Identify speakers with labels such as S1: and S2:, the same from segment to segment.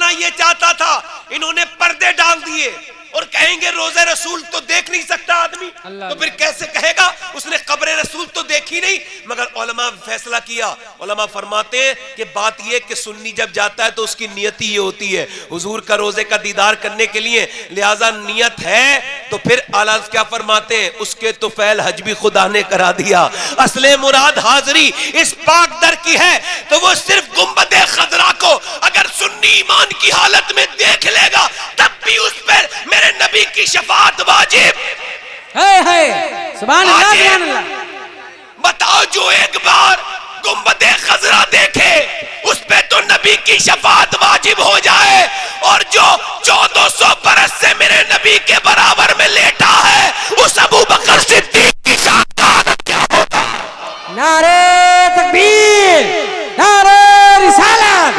S1: जमाना ये चाहता था, इन्होंने पर्दे डाल दिए और कहेंगे रोज़े रसूल तो देख नहीं सकता आदमी, तो फिर कैसे कहेगा? उसने कब्र रसूल तो देखी नहीं। मगर उलमा फैसला किया, उलमा फरमाते हैं कि बात ये कि सुन्नी जब जाता है तो उसकी नियत ही ये होती है हुजूर का रोजे का दीदार करने के लिए, लिहाजा नियत है तो फिर आला क्या फरमाते हैं, उसके तो फैल हज भी खुदा ने करा दिया। असले मुराद हाजिरी इस पाक दर की है तो वो सिर्फ गुंबदे खजरा को अगर सुन्नी ईमान की हालत में देख लेगा तब भी उस पर मेरे नबी की शफाअत वाजिब
S2: है। सुभान अल्लाह, सुभान अल्लाह।
S1: बताओ जो एक बार गुंबदे खजरा देखे उस पे तो नबी की शफाअत वाजिब हो जाए, और जो 1400 बरस से मेरे नबी के बराबर में लेटा है उस अबू बकर सिद्दीक की शान का आदत क्या होता?
S2: नारे तकबीर, नारे रिसालत,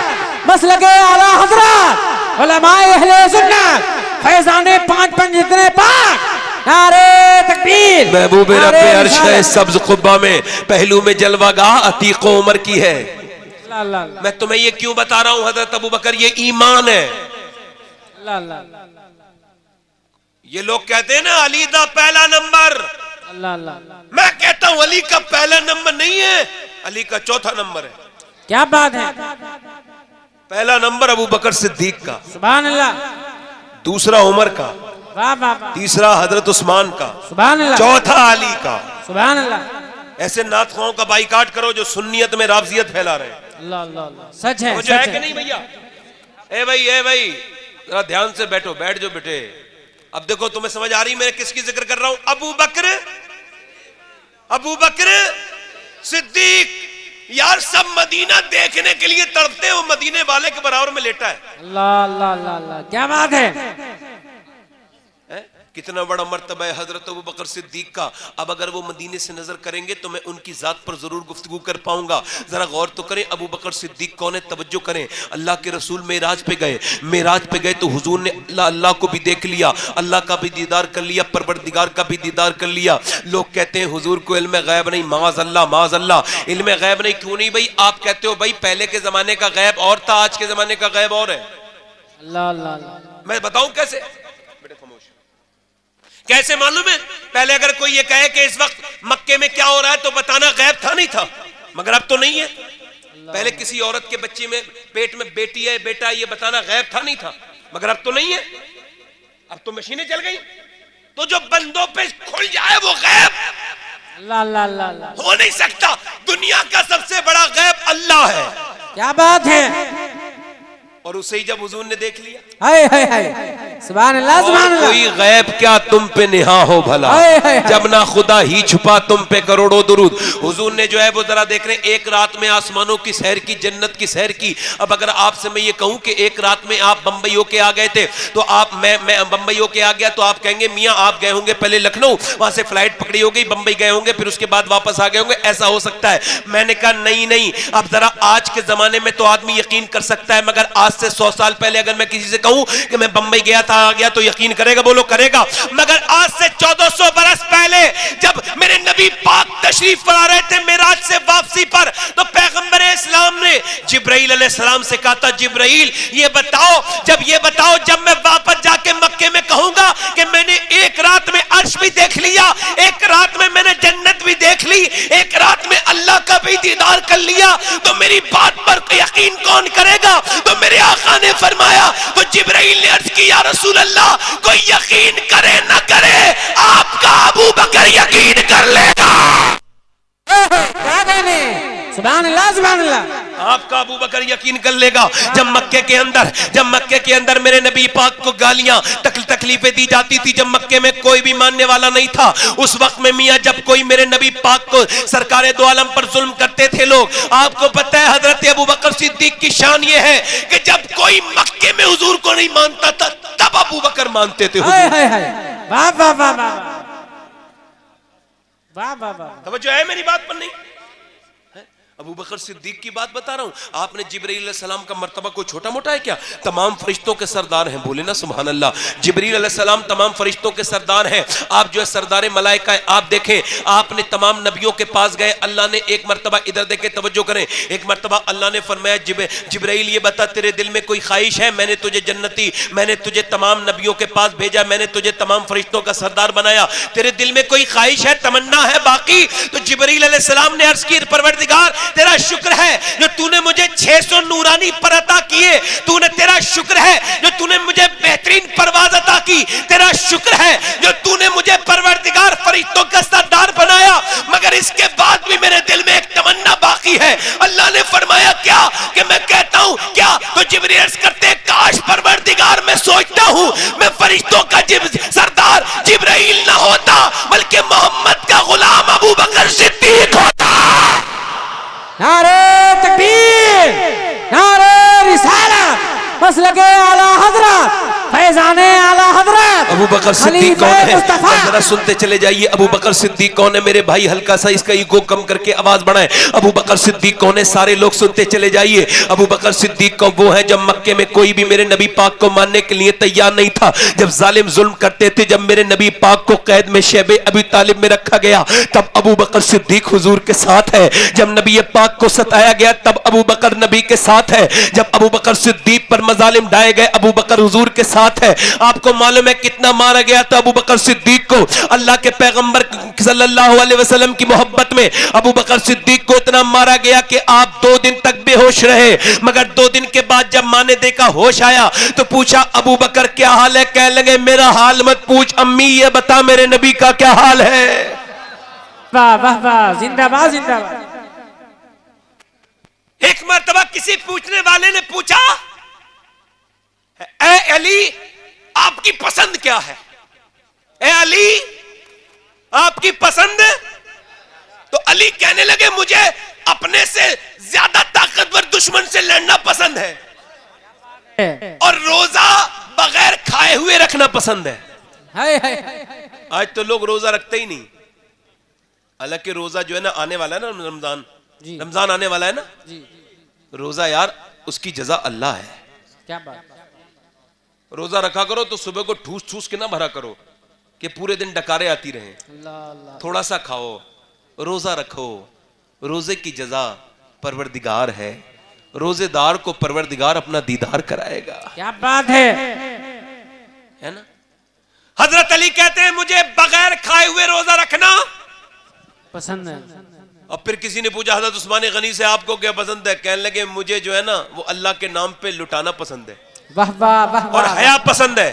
S2: मसलके आला हजरत, उलमाए अहले सुन्नत, फैजाने पांच पंज जितने पाक, नारे तकबीर।
S1: महबूब रब्बे अर्श है सब्ज कुब्बा में, पहलू में जलवागाह अतीक उमर की है। मैं तुम्हें ये क्यों बता रहा हूं हजरत अबू बकर ये ईमान है। ये लोग कहते हैं ना अली दा पहला नंबर, मैं कहता हूं अली का पहला नंबर नहीं है, अली का चौथा नंबर है।
S2: क्या बात है?
S1: पहला नंबर अबू बकर सिद्दीक का,
S2: सुभान अल्लाह,
S1: दूसरा उमर का,
S2: वाह वाह वाह,
S1: तीसरा हजरत उस्मान का,
S2: सुभान अल्लाह,
S1: चौथा अली का।
S2: सुभान अल्लाह।
S1: ऐसे नाथखाओं का बाइकाट करो जो सुन्नियत में राफजियत फैला रहे हैं।
S2: अल्लाह अल्लाह अल्लाह, सच है,
S1: मुझे है कि नहीं भैया? ए भाई जरा ध्यान से बैठो, बैठ जो बेटे। अब देखो तुम्हें समझ आ रही मैं किसकी जिक्र कर रहा हूं? अबू बकर सिद्दीक। यार सब मदीना देखने के लिए तड़पते, वो मदीने वाले के बराबर में लेटा है।
S2: अल्लाह अल्लाह अल्लाह अल्लाह, क्या बात है?
S1: कितना बड़ा मर्तबा है हजरत अबू बकर सिद्दीक का। अब अगर वो मदीने से नजर करेंगे तो मैं उनकी जात पर जरूर गुफ्तगू कर पाऊंगा। जरा गौर तो करें अबू बकर सिद्दीक कौन है, तवज्जो करें। अल्लाह के रसूल मेराज पे गए तो हुजूर ने अल्लाह को भी देख लिया, अल्लाह का भी दीदार कर लिया, परवरदिगार का भी दीदार कर लिया। लोग कहते हैं हुजूर को इल्म गैब नहीं, माज़ अल्लाह इल्म गैब नहीं। क्यों नहीं भाई? आप कहते हो भाई पहले के जमाने का गैब और था, आज के जमाने का गैब और है।
S2: अल्लाह अल्लाह,
S1: मैं बताऊं कैसे? कैसे मालूम है? पहले अगर कोई ये कहे कि इस वक्त मक्के में क्या हो रहा है तो बताना गैब था, नहीं था, मगर अब तो नहीं है। पहले किसी औरत के बच्चे में पेट में बेटी है बेटा, ये बताना गैब था, नहीं था, मगर अब तो नहीं है। अब तो मशीनें चल गई, तो जो बंदों पे खुल जाए वो गैब
S2: अल्लाह अल्लाह अल्लाह
S1: हो नहीं सकता। दुनिया का सबसे बड़ा गैब अल्लाह है।
S2: क्या बात है?
S1: और उसे ही जब हुजूर ने देख लिया,
S2: हाय हाय हाय, सुभान अल्लाह, सुभान अल्लाह।
S1: कोई गैब क्या तुम पे निहा हो भला, जब ना खुदा ही छुपा तुम पे करोड़ों दुरूद। हुजूर ने जो है वो जरा देख रहे, एक रात में आसमानों की सैर की, जन्नत की सैर की। अब अगर आपसे मैं ये कहूं कि एक रात में आप बंबई होके आ गए थे, तो आप मैं बंबई होके आ गया, तो आप कहेंगे मियाँ आप गए होंगे पहले लखनऊ, वहां से फ्लाइट पकड़ी हो गई, बंबई गए होंगे, फिर उसके बाद वापस आ गए होंगे, ऐसा हो सकता है। मैंने कहा नहीं, अब जरा आज के जमाने में तो आदमी यकीन कर सकता है, मगर आज से 100 साल पहले अगर मैं किसी से कहूं कि मैं बंबई गया था आ गया तो यकीन करेगा? बोलो करेगा। मगर आज से 1400 बरस पहले जब मेरे नबी पाक तशरीफ फरमा रहे थे मेराज से वापसी पर, तो पैगंबर इस्लाम ने जिब्राइल अलैहिस्सलाम से कहा था, जिब्राइल ये बताओ जब मैं वापस जाके मक्के में कहूंगा कि मैंने एक रात में अर्श भी देख लिया, एक रात में मैंने जन्नत भी देख ली, एक रात में अल्लाह का भी दीदार कर लिया, तो मेरी बात पर यकीन कौन करेगा? तो मेरे आका ने फरमाया, तो जिब्राइल ने अर्ज किया, रसूल अल्लाह कोई यकीन करे ना करे, आपका अबू बकर यकीन कर लेगा।
S2: सुभान अल्लाह, सुभान अल्लाह।
S1: आपका अबू बकर यकीन कर लेगा। जब मक्के के अंदर मेरे नबी पाक को गालियां तकलीफें दी जाती थी, जब मक्के में कोई भी मानने वाला नहीं था, उस वक्त में मियां जब कोई मेरे नबी पाक को सरकारे दो आलम पर जुल्म करते थे लोग, आपको पता है हजरत अबू बकर सिद्दीक की शान ये है कि जब कोई मक्के में हुजूर को नहीं मानता था तब अबू बकर मानते थे।
S2: वाह वाह वाह वाह वाह वाह,
S1: तवज्जो है मेरी बात पर? नहीं अबू बकर सिद्दीक की बात बता रहा हूं। आपने जिब्रील अलैहिस्सलाम का मर्तबा कोई छोटा मोटा है क्या? तमाम फरिश्तों के सरदार हैं, बोले ना सुभान अल्लाह। जिब्रील अलैहिस्सलाम तमाम फरिश्तों के सरदार हैं। आप जो है सरदार मलाइका है। आप देखें, आपने तमाम नबियों के पास गए, अल्लाह ने एक मर्तबा, इधर देखे, तवज्जो करें, एक मर्तबा अल्लाह ने फरमाया जिब्रील ये बता तेरे दिल में कोई ख्वाहिश है? मैंने तुझे जन्नती, मैंने तुझे तमाम नबियों के पास भेजा, मैंने तुझे तमाम फरिश्तों का सरदार बनाया, तेरे दिल में कोई ख्वाहिश है, तमन्ना है बाकी? तो जिब्रील अलैहिस्सलाम ने अर्ज की, परवरदिगार तेरा शुक्र है जो तूने मुझे 600 नूरानी पर अता किए, तूने, तेरा शुक्र है जो तूने मुझे बेहतरीन परवाज अता की, तेरा शुक्र है जो तूने मुझे परवरदिगार फरिश्तों का सरदार बनाया, मगर इसके बाद भी मेरे दिल में एक तमन्ना बाकी है। अल्लाह ने फरमाया क्या? कि मैं कहता हूं क्या? तो जिब्रील अर्ज करते, काश परवरदिगार मैं सोचता हूं मैं फरिश्तों का सरदार जिब्रील ना होता बल्कि मोहम्मद का गुलाम अबू बकर सिद्दीक होता।
S2: नारे तकबीर, नारे रिसालत, बस लगे आला हजरत, फैजाने आला हजरत
S1: अबू बकर सिद्दीक कौन है? जरा सुनते चले जाइए। अबू बकर सिद्दीक कौन है मेरे भाई? हल्का सा इसका ईगो कम करके आवाज बढ़ाएं। अबू बकर सिद्दीक कौन है? सारे लोग सुनते चले जाइए। अबू बकर सिद्दीक कौन? वो है जब मक्के में कोई भी मेरे नबी पाक को मानने के लिए तैयार नहीं था, जब जालिम जुल्म करते थे, जब मेरे नबी पाक को कैद में शैबे अबी तालिब में रखा गया, तब अबू बकर सिद्दीक हुजूर के साथ है। जब नबी पाक को सताया गया, तब अबू बकर नबी के साथ है। जब अबू बकर सिद्दीक पर मजालिम ढाए गए, अबू बकर हुजूर के साथ है। आपको मालूम है कितना मारा गया था अबू बकर सिद्दीक को? अल्लाह के पैगंबर सल्लल्लाहु अलैहि वसल्लम की मोहब्बत में अबू बकर सिद्दीक को इतना मारा गया कि आप 2 दिन तक बेहोश रहे, मगर 2 दिन के बाद जब माँ ने देखा होश आया तो पूछा, अबू बकर क्या हाल है? कह लगे मेरा हाल मत पूछ अम्मी, ये बता मेरे नबी का क्या हाल है।
S2: वाह वाह वाह, जिंदाबाद जिंदाबाद।
S1: एक मर्तबा किसी पूछने वाले ने पूछा, ए अली आपकी पसंद क्या है? ए अली आपकी पसंद? तो अली कहने लगे मुझे अपने से ज्यादा ताकतवर दुश्मन से लड़ना पसंद है और रोजा बगैर खाए हुए रखना पसंद है।
S2: हाय हाय हाय।
S1: आज तो लोग रोजा रखते ही नहीं। हालांकि रोजा जो है ना आने वाला है ना, रमजान, रमजान आने वाला है ना
S2: जी।
S1: रोजा यार उसकी जजा अल्लाह है।
S2: क्या बात।
S1: रोजा रखा करो तो सुबह को ठूस ठूस के ना भरा करो कि पूरे दिन डकारे आती रहे। थोड़ा सा खाओ, रोजा रखो, रोजे की जजा परवरदिगार है, रोजेदार को परवरदिगार अपना दीदार कराएगा।
S2: क्या बात है
S1: ना? हजरत अली कहते हैं मुझे बगैर खाए हुए रोजा रखना
S2: पसंद है।
S1: और फिर किसी ने पूछा हजरत उस्मान गनी से आपको क्या पसंद है? कहने लगे मुझे जो है ना वो अल्लाह के नाम पे लुटाना पसंद है।
S2: वाह वाह वाह।
S1: और हया पसंद है।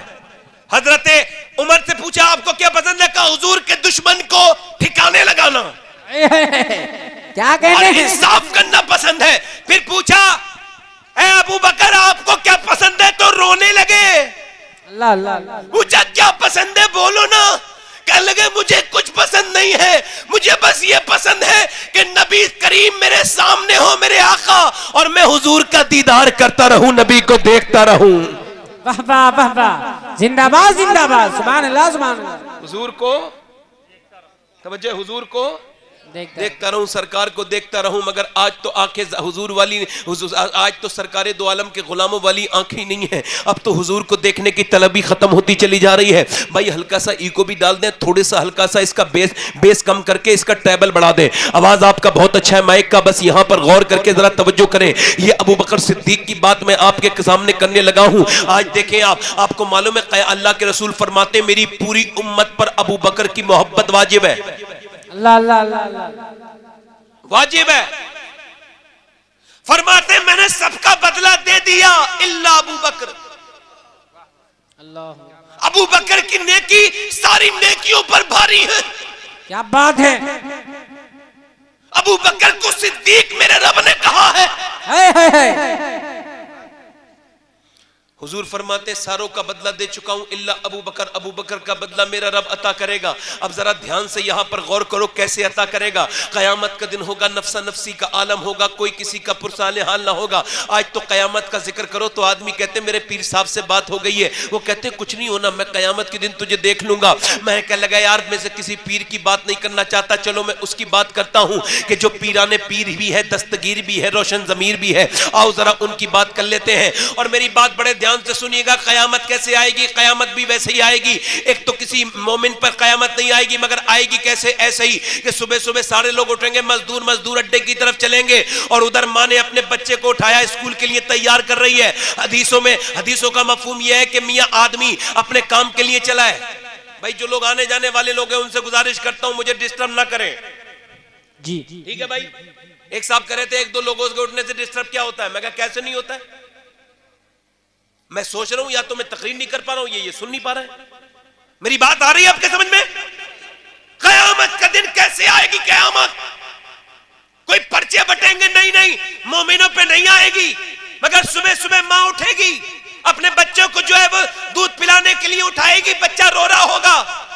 S1: हजरत उमर से पूछा आपको क्या पसंद है? कहा हुजूर के दुश्मन को ठिकाने लगाना।
S2: क्या कहने हैं?
S1: इंसाफ करना पसंद है। फिर पूछा ए अबू बकर आपको क्या पसंद है? तो रोने लगे।
S2: अल्लाह अल्लाह।
S1: पूछा क्या पसंद है बोलो ना। कहने लगे मुझे कुछ पसंद नहीं है, मुझे बस ये पसंद है कि नबी करीम मेरे सामने हो, मेरे आका, और मैं हुजूर का दीदार करता रहूं, नबी को देखता रहूं।
S2: वाह वाह वाह वाह, जिंदाबाद जिंदाबाद, सुभान अल्लाह सुभान अल्लाह।
S1: हुजूर को तवज्जो, हुजूर को देखता रहूं, सरकार को देखता रहूं, मगर आज तो आंखें हुजूर वाली, आज तो सरकार दो आलम के गुलामों वाली आंखें नहीं है। अब तो हुजूर को देखने की तलब ही खत्म होती चली जा रही है। भाई हल्का सा इको भी डाल दें, थोड़े सा हल्का सा इसका बेस कम करके इसका ट्रेबल बढ़ा दें। आवाज आपका बहुत अच्छा है माइक का, बस यहां पर गौर करके जरा तवज्जो करें। ये अबू बकर सिद्दीक की बात मैं आपके सामने करने लगा हूं। आज देखें आपको मालूम है अल्लाह के रसूल फरमाते मेरी पूरी उम्मत पर अबू बकर की मोहब्बत वाजिब है।
S2: अल्लाह अल्लाह अल्लाह,
S1: वाजिब है। फरमाते मैंने सबका बदला दे दिया इल्ला अबू बकर।
S2: अल्लाह,
S1: अबू बकर की नेकी सारी नेकियों पर भारी है।
S2: क्या बात है।
S1: अबू बकर को सिद्दीक मेरे रब ने कहा है।
S2: हाय हाय हाय।
S1: हुजूर फरमाते सारों का बदला दे चुका हूं इल्ला अबू बकर, अबू बकर का बदला मेरा रब अता करेगा। अब जरा ध्यान से यहां पर गौर करो कैसे अता करेगा। कयामत का दिन होगा, नफ्सा नफ्सी का आलम होगा, कोई किसी का पुरसाले हाल ना होगा। आज तो कयामत का जिक्र करो तो आदमी कहते मेरे पीर साहब से बात हो गई है, वो कहते कुछ नहीं होना, मैं कयामत के दिन तुझे देख लूंगा। मैं कह लगा यार मैं से किसी पीर की बात नहीं करना चाहता, चलो मैं उसकी बात करता हूं कि जो पीराने पीर भी है, दस्तगीर भी है, रोशन जमीर भी है। आओ जरा उनकी बात कर लेते हैं। और मेरी बात बड़े ध्यान से सुनिएगा, कयामत कैसे आएगी? कयामत भी वैसे ही आएगी। एक तो किसी मोमिन पर कयामत नहीं आएगी, मगर आएगी कैसे? ऐसे ही कि सुबह सुबह सारे लोग उठेंगे, मजदूर मजदूर अड्डे की तरफ चलेंगे और उधर माँ ने अपने बच्चे को उठाया, स्कूल के लिए तैयार कर रही है। हदीसों का मफहूम यह है कि मियां आदमी अपने काम के लिए चला है। भाई जो लोग आने जाने वाले लोग हैं उनसे गुजारिश करता हूं मुझे डिस्टर्ब ना करें
S2: जी,
S1: ठीक है भाई। एक साहब कह रहे थे एक दो लोगों के उठने से डिस्टर्ब क्या होता है? मैं कहा कैसे नहीं होता है? मैं सोच रहा हूं या तो मैं तकरीर नहीं कर पा रहा हूं, ये सुन नहीं पा रहा है। मेरी बात आ रही है आपके समझ में? कयामत का दिन कैसे आएगी कयामत? कोई पर्चे बटेंगे? नहीं, मोमिनों पे नहीं आएगी, मगर सुबह सुबह मां उठेगी, अपने बच्चों को जो है वो दूध पिलाने के लिए उठाएगी, बच्चा रो रहा होगा,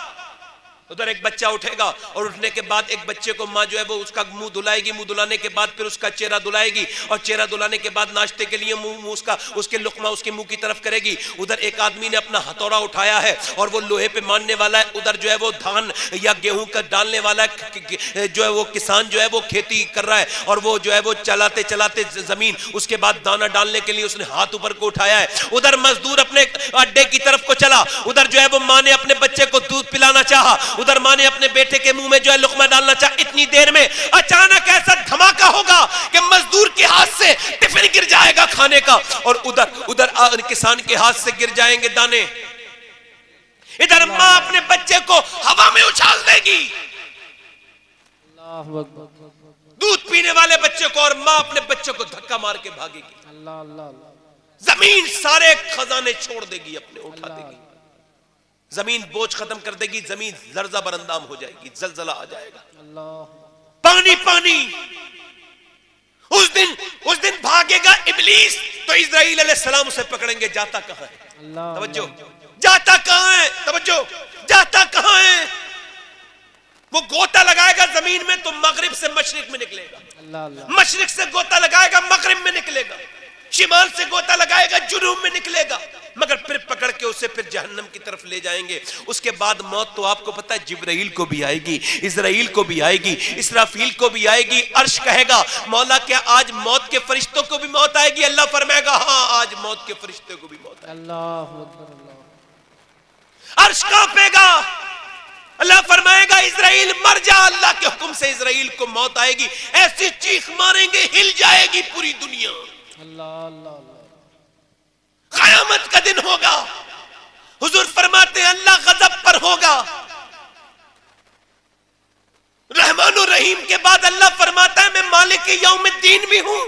S1: उधर एक बच्चा उठेगा और उठने के बाद एक बच्चे को माँ जो है वो उसका मुंह धुलाएगी, मुंह धुलाने के बाद फिर उसका चेहरा धुलाएगी और चेहरा धुलाने के बाद नाश्ते के लिए मुंह उसके लुकमा उसके मुंह की तरफ करेगी। उधर एक आदमी ने अपना हथौड़ा उठाया है और वो लोहे पे मारने वाला है, उधर जो है वो धान या गेहूं का डालने वाला है, जो है वो किसान जो है वो खेती कर रहा है और वो जो है वो चलाते चलाते जमीन उसके बाद दाना डालने के लिए उसने हाथ ऊपर को उठाया है। उधर मजदूर अपने अड्डे की तरफ को चला, उधर जो है वो माँ ने अपने बच्चे को दूध पिलाना चाहा, उधर मां ने अपने बेटे के मुंह में जो है लुकमा डालना चाहा। इतनी देर में अचानक ऐसा धमाका होगा कि मजदूर के हाथ से टिफिन गिर जाएगा खाने का और उधर किसान के हाथ से गिर जाएंगे दाने। इधर मां अपने बच्चे को हवा में उछाल देगी, दूध पीने वाले बच्चे को, और मां अपने बच्चे को धक्का मार के भागेगी। जमीन सारे खजाने छोड़ देगी, अपने उठा देगी, जमीन बोझ खत्म कर देगी, जमीन लर्जा बरंदाम हो जाएगी, जलजला आ जाएगा, पानी पानी। उस दिन भागेगा इब्लीस तो इस्राईल अलैहिस्सलाम उसे पकड़ेंगे, जाता कहां है? तवज्जो, जाता कहां है? तवज्जो, जाता कहां है? वो गोता लगाएगा जमीन में तो मगरिब से मशरिक में निकलेगा, मशरिक से गोता लगाएगा मगरिब में निकलेगा, शिमाल से गोता लगाएगा जुनूब में निकलेगा, मगर फिर पकड़ के उसे फिर जहन्नम की तरफ ले जाएंगे। उसके बाद मौत तो आपको पता है जिब्राइल को भी आएगी, इस्राइल को भी आएगी, इसराफील को भी आएगी। अर्श कहेगा मौला क्या आज मौत के फरिश्तों को भी मौत आएगी? अल्लाह फरमाएगा हाँ आज मौत के फरिश्तों को भी मौत आएगी।
S2: अल्लाहु अकबर।
S1: अर्श कांपेगा, अल्लाह फरमाएगा इस्राइल मर जा, अल्लाह के हुक्म से इस्राइल को मौत आएगी, ऐसी चीख मारेंगे हिल जाएगी पूरी दुनिया। क़यामत का दिन होगा, हुजूर फरमाते हैं अल्लाह गजब पर होगा। रहमान और रहीम के बाद अल्लाह फरमाता है मैं मालिक यौमिद्दीन भी हूं,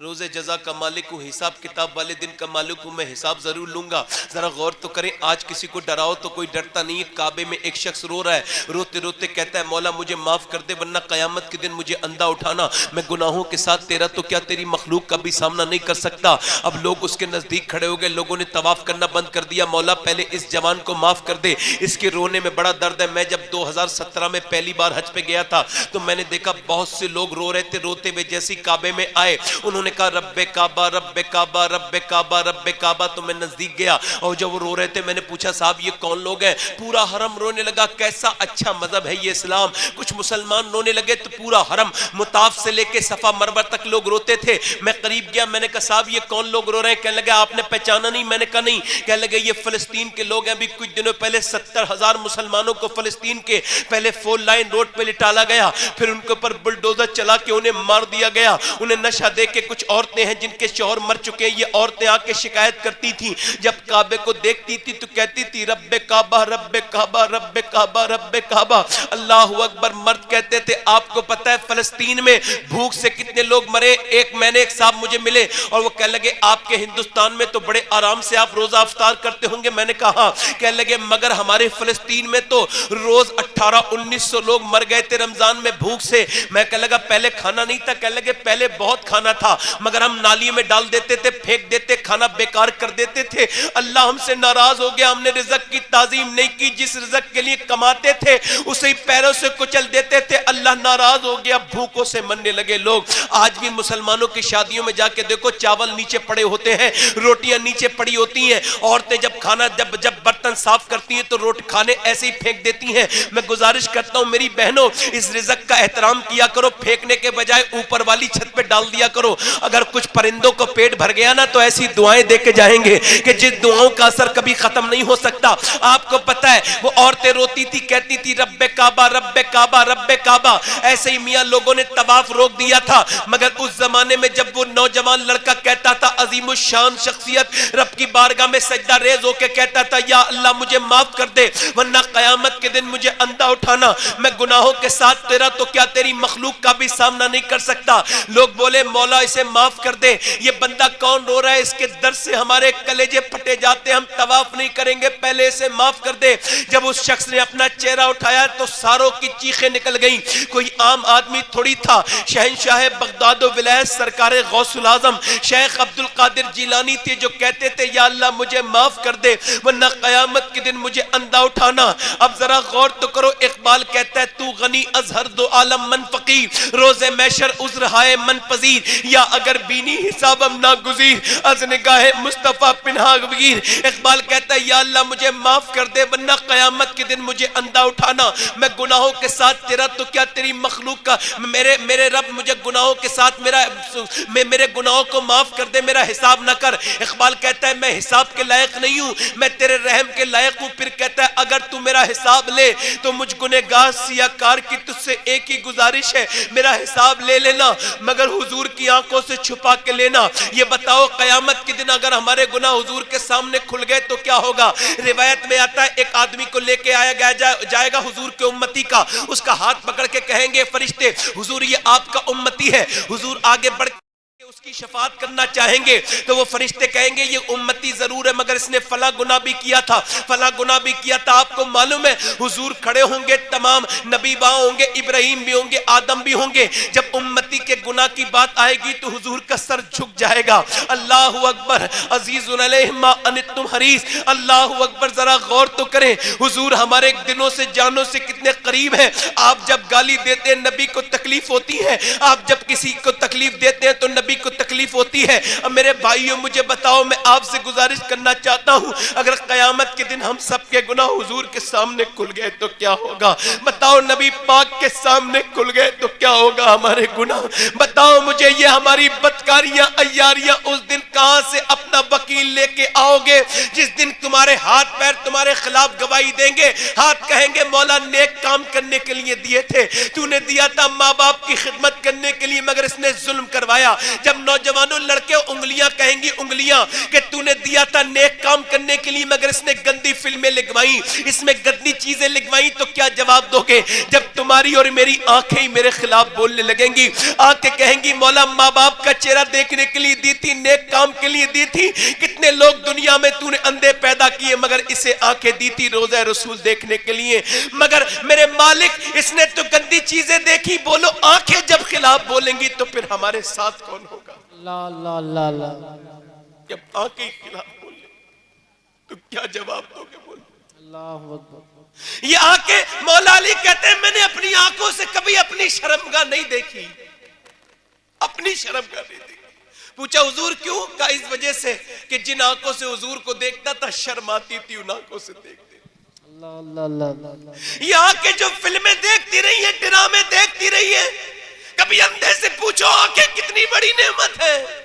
S1: रोजे जजा का मालिक हूं, हिसाब किताब वाले दिन का मालिक हूं, मैं हिसाब जरूर लूंगा। जरा गौर तो करें, आज किसी को डराओ तो कोई डरता नहीं है। काबे में एक शख्स रो रहा है, रोते रोते कहता है मौला मुझे माफ कर दे वरना कयामत के दिन मुझे अंधा उठाना, मैं गुनाहों के साथ तेरा तो क्या तेरी मखलूक का भी सामना नहीं कर सकता। अब लोग उसके नजदीक खड़े हो गए, लोगों ने तवाफ करना बंद कर दिया। मौला पहले इस जवान को माफ कर दे, इसके रोने में बड़ा दर्द है। मैं जब 2017 में पहली बार हज पे गया था तो मैंने देखा बहुत से लोग रो रहे थे, रोते हुए जैसे काबे में आए उन्होंने कहा रब्बे काबा रब्बे काबा रब्बे काबा रब्बे काबा। तो मैं नजदीक गया और जब वो रो रहे थे मैंने पूछा साहब ये कौन लोग हैं? पूरा हरम रोने लगा, कैसा अच्छा मजहब है ये इस्लाम। कुछ मुसलमान रोने लगे तो पूरा हरम मुताफ से लेके सफा मरवा तक लोग रोते थे। मैं करीब गया, मैंने कहा साहब ये कौन लोग रो रहे हैं? कहने लगे आपने पहचाना नहीं? मैंने कहा नहीं। कहने लगे ये फलस्तीन के लोग हैं, अभी कुछ दिनों पहले 70,000 मुसलमानों को फलस्तीन के पहले 4 लाइन रोड पे लिटाला गया, फिर उनके ऊपर बुलडोजर चला के उन्हें मार दिया गया। उन्हें नशा दे के कुछ औरतें हैं जिनके शौहर मर चुके हैं, ये औरतें आके शिकायत करती थी, जब काबे को देखती थी तो कहती थी रब्बे काबा रब्बे काबा रब्बे काबा रब्बे काबा। अल्लाहु अकबर। मर्द कहते थे आपको पता है फलस्तीन में भूख से कितने लोग मरे? एक साहब मुझे मिले और वो कहने लगे आपके हिंदुस्तान में तो बड़े आराम से आप रोजा अफ्तार करते होंगे। मैंने कहा, कहने लगे मगर हमारे फलस्तीन में तो रोज 1800-1900 लोग मर गए थे रमजान में भूख से। मैं कहने लगा पहले खाना नहीं था? कहने लगे पहले बहुत खाना था, मगर हम नाली में डाल देते थे, फेंक देते, खाना बेकार कर देते थे। अल्लाह हमसे नाराज हो गया, हमने रिज़्क़ की ताज़ीम नहीं की, जिस रिज़्क़ के लिए कमाते थे उसे पैरों से कुचल देते थे। अल्लाह नाराज हो गया, भूखों से मरने लगे लोग। आज भी मुसलमानों की शादियों में जाके देखो, चावल नीचे पड़े होते हैं, रोटियां नीचे पड़ी होती हैं। औरतें जब खाना जब बर्तन साफ करती हैं तो रोटी खाने ऐसे ही फेंक देती हैं। मैं गुजारिश करता हूं मेरी बहनों, इस रिज़्क़ का एहतराम किया करो, फेंकने के बजाय ऊपर वाली छत पे डाल दिया करो। अगर कुछ परिंदों को पेट भर गया ना तो ऐसी दुआएं दे के जाएंगे कि जिस दुआओं का असर कभी खत्म नहीं हो सकता। आपको पता है वो औरतें रोती थी, कहती थी रब्बे काबा रब्बे काबा रब्बे काबा। ऐसे ही मियां लोगों ने तवाफ रोक दिया था, मगर उस जमाने में जब वो नौजवान लड़का कहता था, अजीमुशान शख्सियत रब की बारगाह में सजदा रेज होकर कहता था, या अल्लाह मुझे माफ कर दे वरना कयामत के दिन मुझे अंधा उठाना, मैं गुनाहों के साथ तेरा तो क्या तेरी मखलूक का भी सामना नहीं कर सकता। लोग बोले मौला इसे माफ कर दे, ये बंदा कौन रो रहा है, इसके दर्द से हमारे कलेजे फटे जाते, हम तवाफ नहीं करेंगे, पहले इसे माफ कर दे। जब उस शख्स ने अपना चेहरा उठाया तो सारों की चीखें निकल गईं। कोई आम आदमी थोड़ी था, शहंशाह बगदाद व विलायत सरकार गौसुल आजम शेख अब्दुल कादिर जिलानी थे, जो कहते थे या अल्लाह मुझे माफ कर दे वरना कयामत के दिन मुझे अंधा उठाना। अब जरा गौर तो करो, इकबाल कहता है तू गनी अजहर दो आलम मन फकीर, रोजे मैशर उज्र हाय मन पजीर, या अगर बीनी हिसाबम ना गुजीर अज निगाहे मुस्तफा पिन्हा बगीर। इकबाल कहता है या अल्लाह मुझे माफ कर दे वरना कयामत के दिन मुझे अंधा उठाना, मैं गुनाहों के साथ तेरा तो क्या तेरी मखलूक का, मेरे रब मुझे गुनाहों के साथ मेरे गुनाहों को माफ कर दे, मेरा हिसाब ना कर। इकबाल कहता है मैं हिसाब के लायक नहीं हूं, मैं तेरे रहम के लायक हूं। फिर कहता है अगर तू मेरा हिसाब ले तो मुझ गुनहगार सियाकार की तुझसे एक ही गुजारिश है, मेरा हिसाब ले लेना मगर हुजूर की आंखों से छुपा के लेना। ये बताओ कयामत के दिन अगर हमारे गुनाह हुजूर के सामने खुल गए तो क्या होगा। रिवायत में आता है एक आदमी को लेके आया जाएगा हुजूर के उम्मती का, उसका हाथ पकड़ के कहेंगे फरिश्ते हुजूर ये आपका उम्मती है। हुजूर आगे बढ़ उसकी शफाअत करना चाहेंगे तो वो फरिश्ते कहेंगे ये उम्मती जरूर है मगर इसने फला गुनाह भी किया था, फला गुनाह भी किया था। आपको मालूम है हुजूर खड़े होंगे, तमाम नबी वहां होंगे, इब्राहिम भी होंगे, आदम भी होंगे। जब उम्मती के गुनाह की बात आएगी तो हुजूर का सर झुक जाएगा। अल्लाहु अकबर, अजीजुन अलैहि मा अनितुम हरीस। अल्लाहु अकबर, जरा गौर तो करें, हुजूर हमारे दिनों से जानों से कितने करीब हैं। आप जब गाली देते हैं नबी को तकलीफ होती है, आप जब किसी को तकलीफ देते हैं तो नबी को तकलीफ होती है। अब मेरे भाइयों मुझे बताओ, मैं आपसे गुजारिश करना चाहता हूं अगर कयामत के दिन हम सबके गुनाह हुजूर के सामने खुल गए तो क्या होगा। बताओ नबी पाक के सामने खुल गए तो क्या होगा हमारे गुनाह। बताओ मुझे ये हमारी बदकारियां अय्यारियां उस दिन कहां से अपना वकील लेके आओगे जिस दिन तुम्हारे हाथ पैर तुम्हारे खिलाफ गवाही देंगे। हाथ कहेंगे मौला नेक काम करने के लिए दिए थे, तूने दिया था माँ बाप की खिदमत करने के लिए मगर इसने जुल्म करवाया। जब नौजवानों लड़के उंगलियां कहेंगी उंगलियां कि तूने दिया था नेक काम करने के लिए मगर इसने गंदी फिल्में लिखवाई, इसमें गंदी चीजें लिखवाई, तो क्या जवाब दोगे। जब तुम्हारी और मेरी आंखें ही मेरे खिलाफ बोलने लगेंगी, आंखें कहेंगी मौला माँ बाप का चेहरा देखने के लिए दी थी, नेक काम के लिए दी थी। कितने लोग दुनिया में तूने अंधे पैदा किए मगर इसे आंखें दी थी रोज़ा रसूल देखने के लिए, मगर मेरे मालिक इसने तो गंदी चीजें देखी। बोलो आंखें जब खिलाफ बोलेंगी तो फिर हमारे साथ कौन होगा। ला ला ला ला, जब आंखें खिलाफ बोले तो क्या जवाब दोगे। बोलो अल्लाहु अकबर। ये आंखें, मौला अली कहते हैं मैंने अपनी आंखों से कभी अपनी शर्मगाह नहीं देखी, अपनी शर्मगाह नहीं देखी। पूछा हुजूर क्यों? का इस वजह से कि जिन आंखों से हुजूर को देखता था शर्म आती थी उन आंखों से देखते। ये आंखें जो फिल्में देखती रही है, ड्रामे देखती रही है, कभी अंधे से पूछो आंखें कितनी बड़ी नेमत है।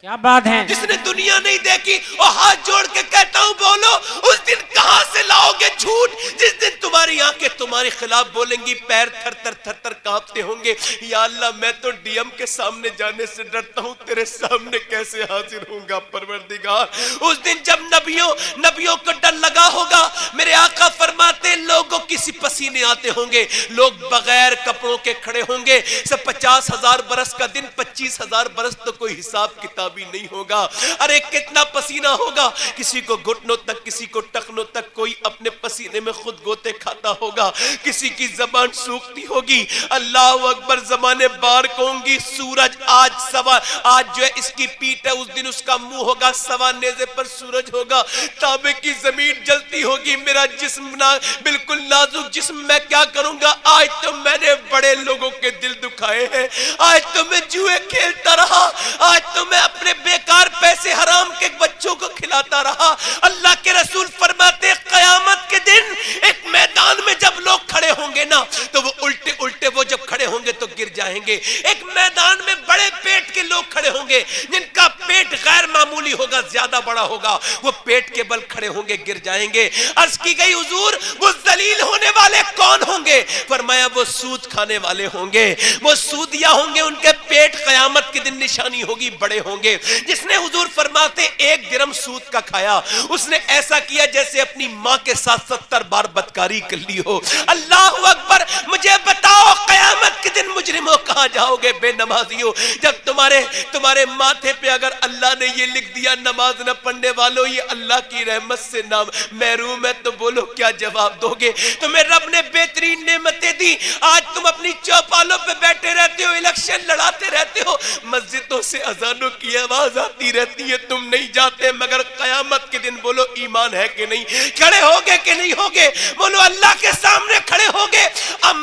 S2: क्या बात है।
S1: जिसने दुनिया नहीं देखी और हाथ जोड़ के कहता हूं बोलो उस दिन कहां से लाओगे झूठ जिस दिन तुम्हारी आंखें तुम्हारे खिलाफ बोलेंगी, पैर थर थर थर थर कांपते होंगे। या अल्लाह मैं तो डीएम के सामने जाने से डरता हूं, तेरे सामने कैसे हाजिर होऊंगा परवरदिगार। उस दिन जब नबियों को डर लगा होगा, मेरे आका फरमाते लोगों की सी पसीने आते होंगे, लोग बगैर कपड़ों के खड़े होंगे। सब 50,000 बरस का दिन, 25,000 बरस तो कोई हिसाब किताब भी नहीं होगा। अरे कितना पसीना होगा, किसी को घुटनों तक, किसी को टखनों तक, कोई अपने पसीने में खुद गोते खाता होगा, किसी की जबान सूखती होगी। अल्लाह अकबर, जमाने बार होंगी। सूरज आज जो है इसकी पीठ है, उस दिन उसका मुंह होगा, सवा नेज़े पर सूरज होगा, ताबे की जमीन जलती होगी, मेरा जिस्म बिल्कुल नाजुक जिस्म, मैं क्या करूंगा। आज तो मैंने बड़े लोगों के दिल दुखाए हैं, आज तो मैं जुए खेलता रहा, आज तो मैं अपने बेकार पैसे हराम के बच्चों को खिलाता रहा। अल्लाह के रसूल फरमाते क़यामत के दिन एक मैदान में जब लोग खड़े होंगे ना, तो वो उल्टे उल्टे वो जब खड़े होंगे तो गिर जाएंगे। एक मैदान में बड़े पेट के लोग खड़े होंगे, जिनका पेट गैर मामूली होगा, ज्यादा बड़ा होगा, वो पेट के बल खड़े होंगे, गिर जाएंगे। अर्ज की गई हुजूर, वो जलील होने वाले कौन होंगे? फरमाया वो सूद खाने वाले होंगे, वो सूदिया होंगे, उनके पेट क़यामत के दिन निशानी होगी, बड़े होंगे। जिसने हुजूर फरमाते 1 दिरहम सूद का खाया, उसने ऐसा किया जैसे अपनी मां के साथ 70 बार बदकारी कर ली हो। अल्लाह अकबर, मुझे बताओ क़यामत के दिन मुजरिमों कहां जाओगे? बेनमाजियों, जब तुम्हारे माथे पे अगर अल्लाह ने ये लिख दिया नमाज न पढ़ने वालों ये अल्लाह की रहमत से नाम महरूम है, तो बोलो क्या जवाब दोगे? तुम्हें रब ने बेहतरीन नेमतें दी, आज तुम अपनी चौपालों पे बैठे रहते हो, इलेक्शन लड़ाते रहते हो, मस्जिदों से अजानों की आवाज आती रहती है, तुम नहीं जाते। मगर कयामत के दिन बोलो ईमान है कि नहीं? खड़े होगे कि नहीं होगे? बोलो अल्लाह के सामने खड़े होगे। अब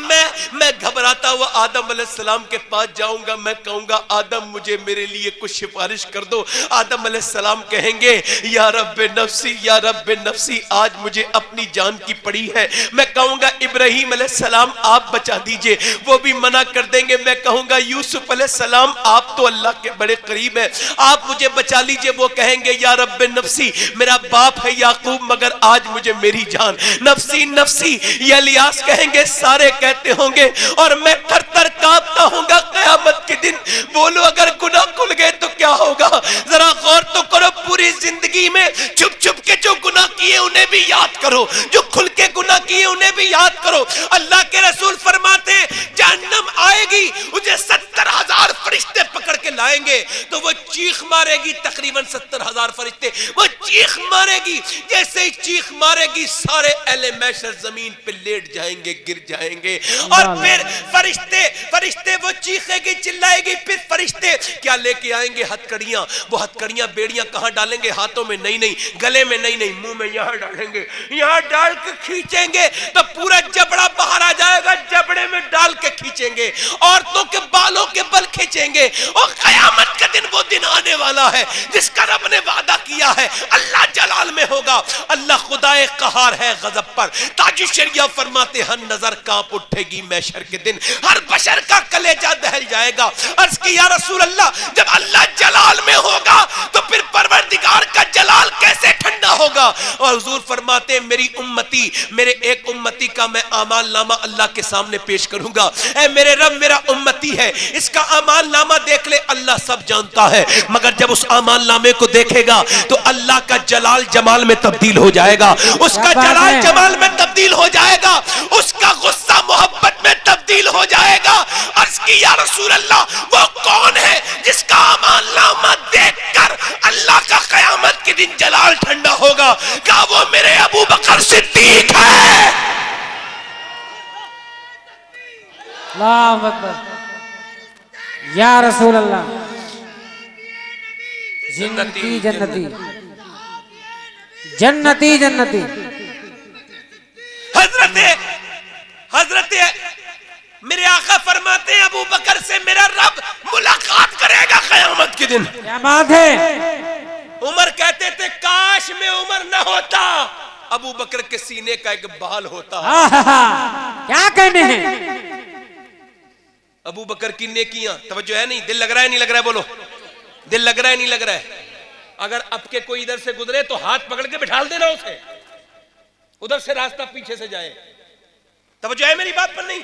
S1: मैं घबराता हुआ आदम अलैहिस्सलाम के पास जाऊंगा, मैं कहूंगा आदम मुझे मेरे लिए कुछ सिफारिश कर दो। आदम अलैहिस्सलाम कहेंगे या रब्बे नफ्सी, या रब्बे नफ्सी, आज मुझे अपनी जान की पड़ी है। मैं कहूंगा इब्राहीम अलैहिस्सलाम आप बचा दीजिए, वो भी मना कर देंगे। मैं कहूंगा यूसुफ अलैहिस्सलाम आप तो अल्लाह के बड़े करीब है, आप मुझे बचा लीजिए। वो कहेंगे या रब्बे नफ्सी, मेरा बाप है याकूब मगर आज मुझे मेरी जान। नफ्सी नफ्सी ये इलियास कहेंगे, सारे कहते होंगे, और मैं थर थर कांपता होऊंगा क़यामत के दिन। बोलो अगर गुनाह खुल गए तो क्या होगा? जरा गौर तो करो, पूरी जिंदगी में छुप छुप के जो गुनाह किए उन्हें भी याद करो, जो खुल के गुनाह किए उन्हें भी याद करो। अल्लाह के रसूल फरमाते जहन्नम आएगी, उसे 70,000 फरिश्ते पकड़ के लाएंगे, तो वो चीख मारेगी, तकरीबन 70,000 फरिश्ते, वो चीख मारेगी। जैसे ही चीख मारेगी सारे अहले महशर जमीन पे लेट जाएंगे, गिर जाएंगे। और फिर फरिश्ते वो चीखेगी, चिल्लाएगी, फिर फरिश्ते क्या लेके आएंगे? हथकड़ियां। वो हथकड़ियां बेड़ियां कहां डालेंगे? हाथों में नहीं, गले में नहीं, मुंह में यहां डालेंगे। यहां डाल के खींचेंगे तो पूरा जबड़ा बाहर आ जाएगा, जबड़े में डाल के खींचेंगे, औरतों के बालों के बल खींचेंगे। और कयामत का दिन वो दिन आने वाला है जिसका रब ने वादा किया है, अल्लाह जलाल में होगा। अल्लाह खुदाए कहार है गजब पर। ताजु शरिया फरमाते हर नजर कांप उठेगी महशर के दिन, हर बशर का कलेजा दहल जाएगा। अर्ज की या रसूल अल्लाह, जब अल्लाह जलाल में होगा तो फिर परवरदिगार का जलाल कैसे ठंडा होगा? और हुजूर फरमाते मेरी उम्मती, मेरे एक उम्मती का मैं आमाल नामा अल्लाह के सामने पेश करूंगा। ऐ मेरे रब, मेरा उम्मती है, इसका आमाल नामा देख ले। अल्लाह सब जानता है, मगर जब उस आमाल नामे को देखेगा तो अल्लाह का जलाल जमाल में तब्दील हो जाएगा, उसका जलाल जमाल में तब्दील हो जाएगा, उसका गुस्सा मोहब्बत में तब्दील हो जाएगा। अर्ज की या रसूल अल्लाह, वो कौन है जिसका आमाल नामा देखकर अल्लाह का कयामत के दिन जलाल ठंडा होगा? क्या वो मेरे अबू बकर सिद्दीक है?
S2: अल्लाहु अकबर, या रसूल अल्लाह, जन्नती जन्नती जन्नती जन्नती।
S1: हजरत मेरे आका फरमाते हैं अबू बकर से मेरा रब मुलाकात करेगा कयामत के दिन।
S2: क्या बात है?
S1: उमर कहते थे काश में उमर न होता, अबू बकर के सीने का एक बाल होता।
S2: क्या कहने हैं?
S1: अबू बकर की नेकियां, तवज्जो है नहीं? दिल लग रहा है नहीं लग रहा है? बोलो दिल लग रहा है नहीं लग रहा है? अगर अब के कोई इधर से गुजरे तो हाथ पकड़ के बिठा देना उसे, उधर से रास्ता पीछे से जाए। तवज्जो है मेरी बात पर नहीं?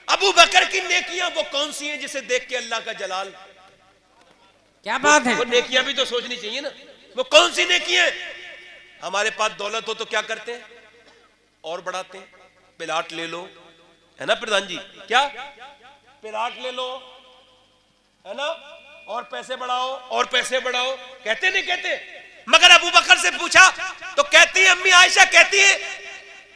S1: अबू बकर की नेकियां वो कौन सी हैं जिसे देख के अल्लाह का जलाल?
S2: क्या बात है?
S1: वो नेकियां भी तो सोचनी चाहिए ना, वो कौन सी नेकियां? हमारे पास दौलत हो तो क्या करते हैं? और बढ़ाते हैं। प्लाट ले लो, है ना प्रधान जी? क्या प्लाट ले लो, है ना? और पैसे बढ़ाओ और पैसे बढ़ाओ, कहते नहीं कहते? मगर अबू बकर से पूछा तो कहती है, अम्मी आयशा कहती है,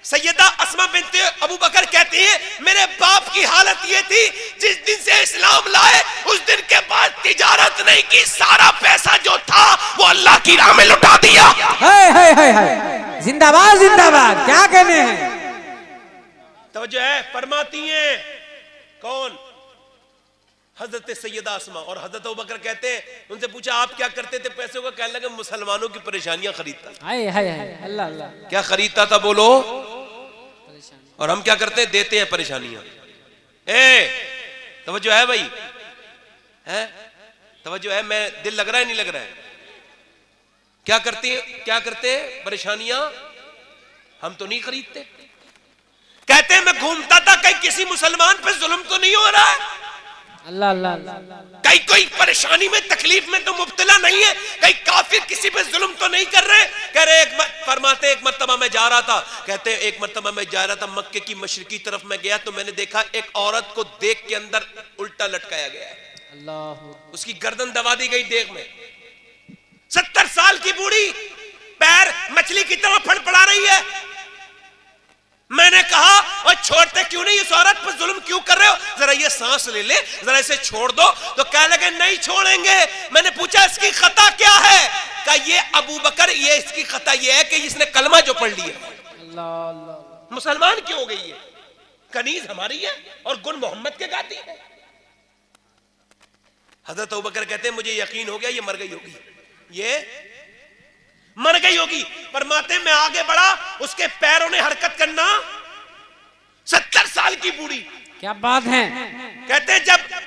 S1: सैयदा अस्मा बिन्ते अबू बकर कहती है, मेरे बाप की हालत ये थी, जिस दिन से इस्लाम लाए उस दिन के बाद तिजारत नहीं की, सारा पैसा जो था वो अल्लाह की राह में लुटा दिया।
S2: है जिंदाबाद जिंदाबाद, क्या कहने हैं।
S1: तो जो है फरमाती हैं कौन? हजरत सैयदा अस्मा। और हजरत अबू बकर कहते हैं, उनसे पूछा आप क्या करते थे पैसों का? कहने लगे मुसलमानों की परेशानियां खरीदता।
S2: अल्लाह अल्लाह, क्या
S1: खरीदता था बोलो? और हम क्या करते हैं? देते हैं परेशानियां। तवज्जो है भाई, है तवज्जो है? मैं दिल लग रहा है नहीं लग रहा है? क्या करते हैं? परेशानियां हम तो नहीं खरीदते। कहते हैं मैं घूमता था, कहीं किसी मुसलमान पे जुल्म तो नहीं हो रहा है?
S2: अल्लाह अल्लाह,
S1: कहीं कोई परेशानी में तकलीफ में तो मुब्तला नहीं है? कहीं काफिर किसी पे जुल्म तो नहीं कर रहे? कह रहे फरमाते एक मर्तबा मैं जा रहा था, कहते हैं एक मर्तबा मैं जा रहा था मक्के की मशरिकी तरफ में गया तो मैंने देखा एक औरत को देख के अंदर उल्टा लटकाया गया है।
S2: अल्लाह,
S1: उसकी गर्दन दबा दी गई देख में। 70 साल की बूढ़ी पैर मछली की तरह फड़फड़ा रही है। मैंने कहा और छोड़ते क्यों नहीं, इस औरत पर जुल्म क्यों कर रहे हो, जरा ये सांस ले ले, जरा इसे छोड़ दो। तो कह लगे नहीं छोड़ेंगे। मैंने पूछा इसकी खता क्या है? कहा ये अबू बकर, ये इसकी खता ये है कि इसने कलमा जो पढ़ लिया,
S2: अल्लाह अल्लाह,
S1: मुसलमान क्यों हो गई है? कनीज हमारी है और गुन मोहम्मद के गाती है। हजरत अबू बकर कहते हैं मुझे यकीन हो गया ये मर गई होगी, ये मर गई होगी। फरमाते मैं आगे बढ़ा, उसके पैरों ने हरकत करना। 70 साल की बूढ़ी,
S2: क्या बात है।
S1: कहते हैं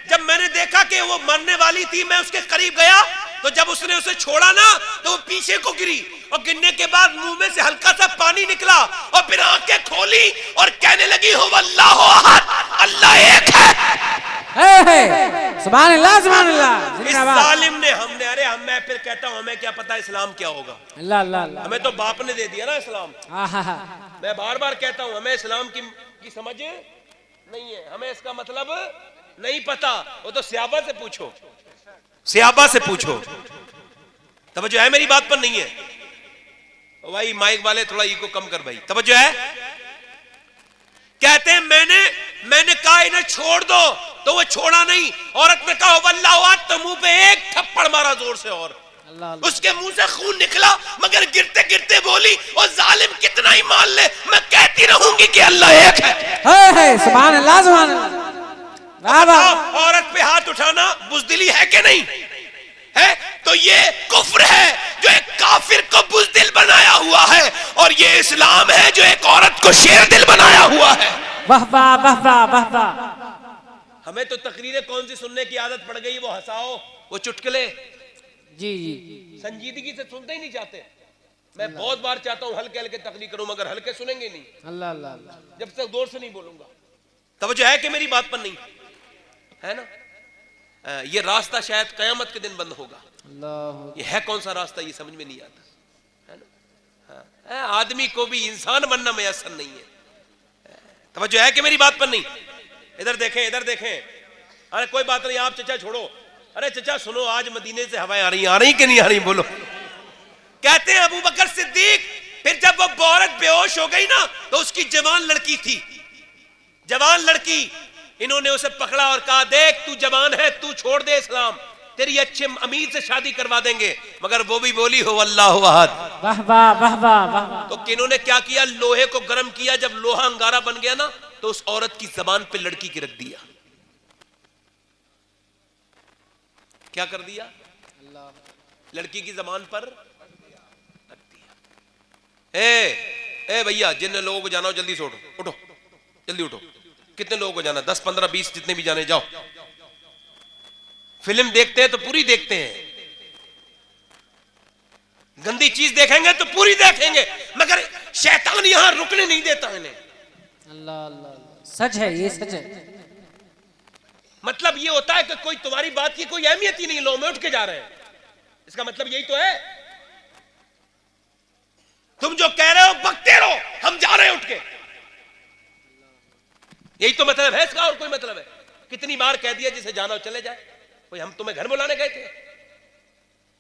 S1: जब मैंने देखा कि वो मरने वाली थी, मैं उसके करीब गया तो जब उसने उसे छोड़ा ना तो वो पीछे को गिरी और गिरने के बाद मुंह में से हल्का सा पानी निकला और फिर आंखें खोली और कहने लगी हो अल्लाह अहद, अल्लाह एक है।
S2: सुभान अल्लाह सुभान अल्लाह।
S1: इस जालिम ने हमने, अरे हम, मैं फिर कहता हूं हमें क्या पता इस्लाम क्या होगा।
S2: अल्लाह अल्लाह,
S1: हमें तो बाप ने दे दिया ना इस्लाम। मैं बार बार कहता हूं हमें इस्लाम की समझ नहीं है, हमें इसका मतलब नहीं पता। वो तो सहाबा से पूछो, सहाबा से पूछो। तवज्जो है मेरी बात पर नहीं है? भाई माइक वाले थोड़ा ईगो कम कर भाई, तवज्जो है? कहते हैं मैंने कहा इन्हें छोड़ दो तो वो छोड़ा नहीं। औरत ने कहा वल्लाह, तो मुंह पे एक थप्पड़ मारा जोर से और उसके मुंह से खून निकला, मगर गिरते गिरते बोली और जालिम कितना ही मान ले, मैं कहती रहूंगी कि अल्लाह एक है।
S2: सुभान अल्लाह सुभान अल्लाह।
S1: औरत पे हाथ उठाना बुज़दिली है कि नहीं है? तो ये कुफ्र है जो एक काफिर को बुज़दिल बनाया हुआ है, और ये इस्लाम है जो एक औरत को शेर दिल बनाया हुआ है।
S2: वाह वाह वाह वाह वाह वाह।
S1: हमें तो तकरीरें कौन सी सुनने की आदत पड़ गई, वो हंसाओ, वो चुटकुले,
S2: जी जी,
S1: संजीदगी से सुनते ही नहीं चाहते। मैं बहुत बार चाहता हूं हल्के हल्के तकरीर करूं, मगर हल्के सुनेंगे नहीं।
S2: अल्लाह अल्लाह,
S1: जब तक जोर से नहीं बोलूंगा। तवज्जो है कि मेरी बात पर नहीं है ना? ये रास्ता शायद कयामत के दिन बंद होगा। अल्लाह, ये है कौन सा रास्ता ये समझ में नहीं आता है ना? आदमी को भी इंसान बनना मैसर नहीं है। तवज्जो है कि मेरी बात पर नहीं? इधर देखें, इधर देखें। अरे कोई बात नहीं, आप चचा छोड़ो। अरे चचा सुनो, आज मदीने से हवाएं आ रही कि नहीं आ रही बोलो। कहते हैं अबू बकर सिद्दीक, फिर जब वो औरत बेहोश हो गई ना तो उसकी जवान लड़की थी, जवान लड़की, इन्होंने उसे पकड़ा और कहा देख तू जवान है, तू छोड़ दे इस्लाम, तेरी अच्छे अमीर से शादी करवा देंगे। मगर वो भी बोली हो अल्लाह अहद।
S2: वाह वाह वाह वाह वाह।
S1: तो किन्होंने क्या किया, लोहे को गर्म किया, जब लोहा अंगारा बन गया ना तो उस औरत की जबान पे लड़की की रख दिया। क्या कर दिया? लड़की की जबान पर रख दिया। ए भैया, जिन लोगों को जाना हो जल्दी से उठो, उठो जल्दी उठो। कितने लोगों को जाना? 10 15 20 जितने भी जाने जाओ। फिल्म देखते हैं तो पूरी देखते हैं, गंदी चीज देखेंगे तो पूरी देखेंगे, मगर शैतान यहां रुकने नहीं देता इन्हें।
S2: अल्लाह अल्लाह, सच है ये, सच है।
S1: मतलब ये होता है कि कोई तुम्हारी बात की कोई अहमियत ही नहीं, लो में उठ के जा रहे हैं, इसका मतलब यही तो है। तुम जो कह रहे हो बकते रहो, हम जा रहे हैं उठ के, यही तो मतलब है इसका, और कोई मतलब है? कितनी बार कह दिया जिसे जाना हो चले जाए। कोई हम तुम्हें घर बुलाने गए थे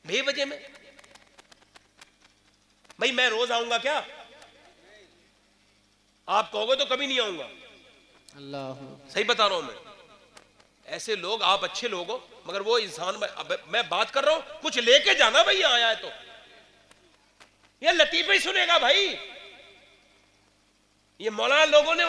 S1: बेवजह में? भाई मैं रोज आऊंगा क्या? आप कहोगे तो कभी नहीं आऊंगा।
S2: अल्लाह
S1: सही बता रहा हूं मैं। ऐसे लोग, आप अच्छे लोग हो मगर वो इंसान, मैं बात कर रहा हूं कुछ लेके जाना भाई, आया है तो ये लतीफे ही सुनेगा भाई। ये मौलाना लोगों ने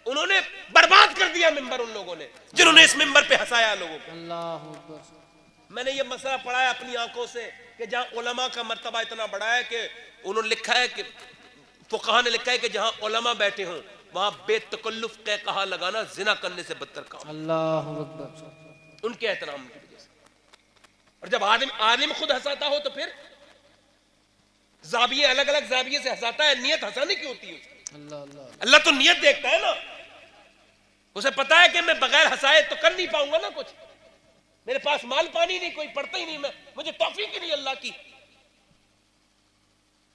S1: उन्होंने बर्बाद कर दिया मिंबर, उन लोगों ने जिन्होंने इस मिंबर पे हंसाया लोगों को।
S2: अल्लाह
S1: मैंने ये मसला पढ़ा है अपनी आंखों से कि जहां उलमा का मर्तबा इतना बड़ा है कि उन्होंने लिखा है कि फुक़हा ने लिखा है कि जहां उलमा बैठे हों वहां बेतकल्लुफ के कहा लगाना जिना करने से बदतर काम।
S2: अल्लाह अकबर।
S1: उनके एहतराम की वजह से। और जब आलिम खुद हंसाता हो तो फिर जाविये, अलग अलग जाविये से हंसाता है, नियत हंसाने की होती है उसकी। अल्लाह तो नियत देखता है ना। उसे पता है कि मैं बगैर हंसाए तो कर नहीं पाऊंगा ना कुछ, मेरे पास माल पानी नहीं, कोई पढ़ता ही नहीं, मैं मुझे तौफीक ही नहीं अल्लाह की।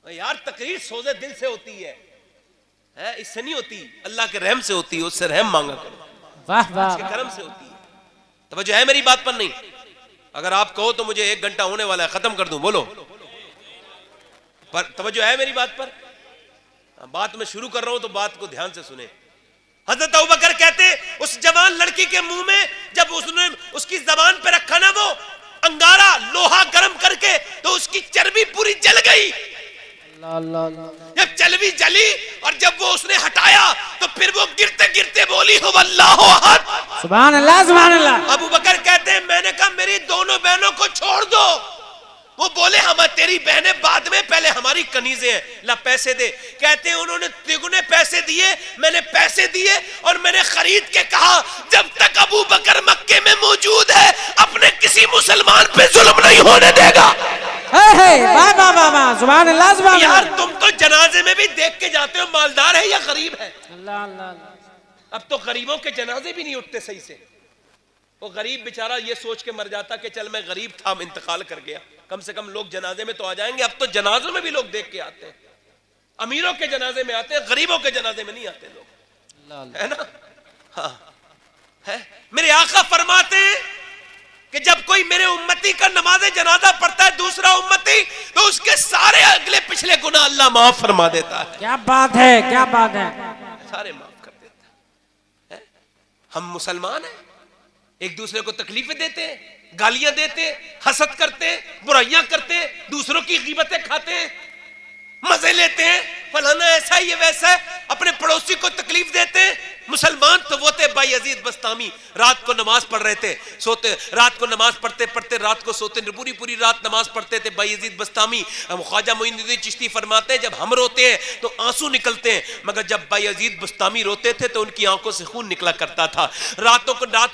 S1: यार तकरीर सोज़े दिल से होती है, इससे नहीं होती, अल्लाह के रहम से होती है। उससे रहम मांगा करो,
S2: वाह वाह,
S1: उसके करम से होती है। तवज्जो है मेरी बात पर? नहीं। अगर आप कहो तो मुझे 1 घंटा होने वाला है, खत्म कर दूं, बोलो। पर तवज्जो है मेरी बात पर? बात मैं शुरू कर रहा हूं तो बात को ध्यान से सुने। हजरत अबू बकर कहते उस जवान लड़की के मुंह में जब उसने उसकी जबान पे रखा ना वो अंगारा, लोहा गर्म करके, तो उसकी चर्बी पूरी जल गई। जब चर्बी जली और जब वो उसने हटाया तो फिर वो गिरते गिरते बोली हो अल्लाहु अहद,
S2: सुभान अल्लाह सुभान अल्लाह।
S1: अबू बकर कहते हैं मैंने कहा मेरी दोनों बहनों को छोड़ दो। वो बोले हम तेरी बहनें बाद में, पहले हमारी कनीजें हैं, ला पैसे दे। कहते हैं उन्होंने तिगुने पैसे दिए, मैंने पैसे दिए और मैंने खरीद के कहा जब तक अबू बकर मक्के में मौजूद है अपने किसी मुसलमान पे जुल्म नहीं होने देगा।
S2: वाह वाह वाह वाह, सुभान अल्लाह सुभान अल्लाह।
S1: यार तुम तो जनाजे में भी देख के जाते हो मालदार है या गरीब है।
S2: अल्लाह अल्लाह।
S1: अब तो गरीबों के जनाजे भी नहीं उठते सही से। वो गरीब बेचारा ये सोच के मर जाता कि चल मैं गरीब था, इंतकाल कर गया, कम से कम लोग जनाजे में तो आ जाएंगे। अब तो जनाजों में भी लोग देख के आते हैं, अमीरों के जनाजे में आते हैं, गरीबों के जनाजे में नहीं आते लोग, है ना। हाँ है। मेरे आका फरमाते हैं कि जब कोई मेरे उम्मती का नमाज़े जनाजा पढ़ता है दूसरा उम्मती, तो उसके सारे अगले पिछले गुनाह अल्लाह माफ फरमा देता है।
S2: क्या बात है, क्या बात है,
S1: सारे माफ कर देता है। हम मुसलमान हैं, एक दूसरे को तकलीफें देते हैं, गालियां देते हैं, हसद करते हैं, बुराइयां करते हैं, दूसरों की ग़ीबतें खाते हैं, मजे लेते हैं, फलाना ऐसा ही है वैसा है, अपने पड़ोसी को तकलीफ देते हैं। मुसलमान तो वो थे बायजीद बस्तामी, रात को नमाज पढ़ रहे थे, सोते, रात को नमाज पढ़ते पढ़ते रात को सोते, पूरी पूरी रात नमाज पढ़ते थे बायजीद बस्तामी। ख्वाजा मोइनुद्दीन चिश्ती फरमाते हैं जब हम रोते हैं तो आंसू निकलते हैं, मगर जब बायजीद बस्तामी रोते थे तो उनकी आंखों से खून निकला करता था। रात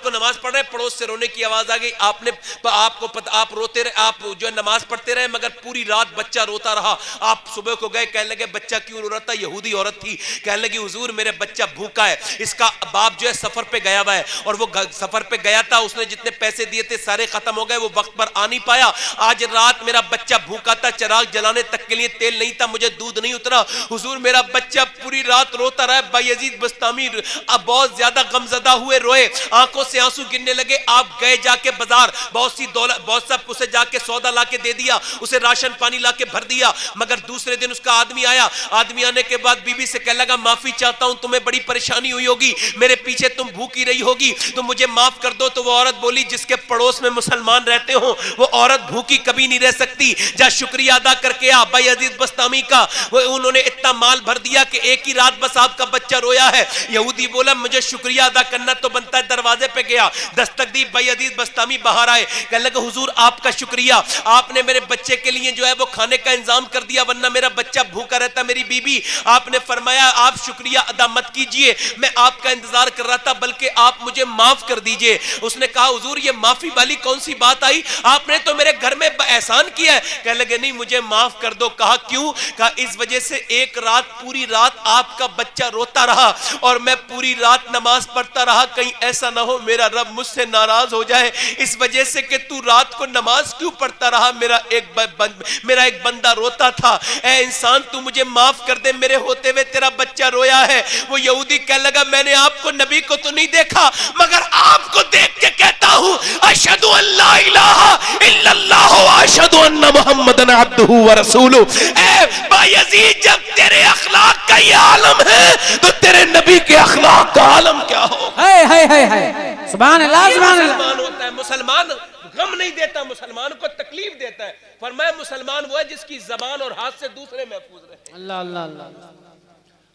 S1: को नमाज पढ़ रहे, पड़ोस से रोने की आवाज आ गई, आपको पता, आप रोते रहे, आप जो है नमाज पढ़ते रहे, मगर पूरी रात बच्चा रोता रहा। आप सुबह को गए, कहने लगे बच्चा क्यों रो रहा था? यहूदी औरत थी, कहने लगी हुजूर मेरे बच्चा भूखा है, इसका बाप जो है सफर पे गया हुआ है और वो सफर पे गया था, उसने जितने पैसे दिए थे सारे खत्म हो गए, वो वक्त पर आ नहीं पाया। आज रात मेरा बच्चा भूखा था, चिराग जलाने तक के लिए तेल नहीं था, मुझे दूध नहीं उतरा, हुजूर मेरा बच्चा पूरी रात रोता रहा। बायजीद बस्तामी अब बहुत ज्यादा गमजदा हुए, रोए, आंखों से आंसू गिरने लगे। आप गए जाके बाजार, बहुत सी दौलत, बहुत सा उसे जाके सौदा लाके दे दिया, उसे राशन पानी लाके भर दिया, मगर दूसरे दिन उसका आदमी आया। आदमी आने के बाद बीबी से कहने लगा माफी चाहता हूं, तुम्हें बड़ी परेशानी हुई होगी, मेरे पीछे तुम भूखी रही होगी, तो मुझे माफ कर दो। तो वो औरत बोली जिसके पड़ोस में मुसलमान रहते हो वो औरत भूखी कभी नहीं रह सकती, जा शुक्रिया अदा करके आ। बायजीद बस्तामी का वो उन्होंने इतना माल भर दिया कि एक ही रात बस आपका बच्चा रोया है। यहूदी बोला मुझे शुक्रिया अदा करना तो बनता है। दरवाजे पे गया, दस्तक दी, बायजीद बस्तामी बाहर आए, कहने लगे हुजूर आपका शुक्रिया, आपने मेरे बच्चे के लिए जो है वो खाने का इंतजाम कर दिया, वरना मेरा बच्चा भूखा रहता। मेरी बीबी, आपने फरमाया आप शुक्रिया अदा मत कीजिए, मैं आपका इंतजार कर रहा था, बल्कि आप मुझे माफ कर दीजिए। उसने कहा हुजूर ये माफी वाली कौन सी बात आई, आपने तो मेरे घर में एहसान किया है। कहने लगे नहीं मुझे माफ कर दो। कहा क्यों? कहा इस वजह से एक रात, पूरी रात आपका बच्चा रोता रहा और मैं पूरी रात नमाज पढ़ता रहा, कहीं ऐसा ना हो मेरा रब मुझसे नाराज हो जाए, इस वजह से कि तू रात को नमाज क्यों पढ़ता रहा, मेरा एक बंदा रोता था, ए इंसान तू मुझे माफ कर दे, मेरे होते हुए तेरा बच्चा रोया है। वो यहूदी कहने लगा मैंने आपको नबी को तो नहीं देखा मगर आपको देख के कहता हूं अशहदु अल्ला इलाहा इल्लल्लाह व अशहदु अन्ना मुहम्मदन अब्दुहु व रसूलुहु। ए बायजीद, जब तेरे अखलाक का ये आलम है तो तेरे नबी के अखलाक का आलम क्या हो।
S2: है सुभान अल्लाह सुभान अल्लाह।
S1: मुसलमान होता है, मुसलमान गम नहीं देता, मुसलमान को तकलीफ देता है। फरमाया मुसलमान वो है जिसकी जबान और हाथ से दूसरे महफूज रहे।
S2: अल्लाह अल्लाह अल्लाह।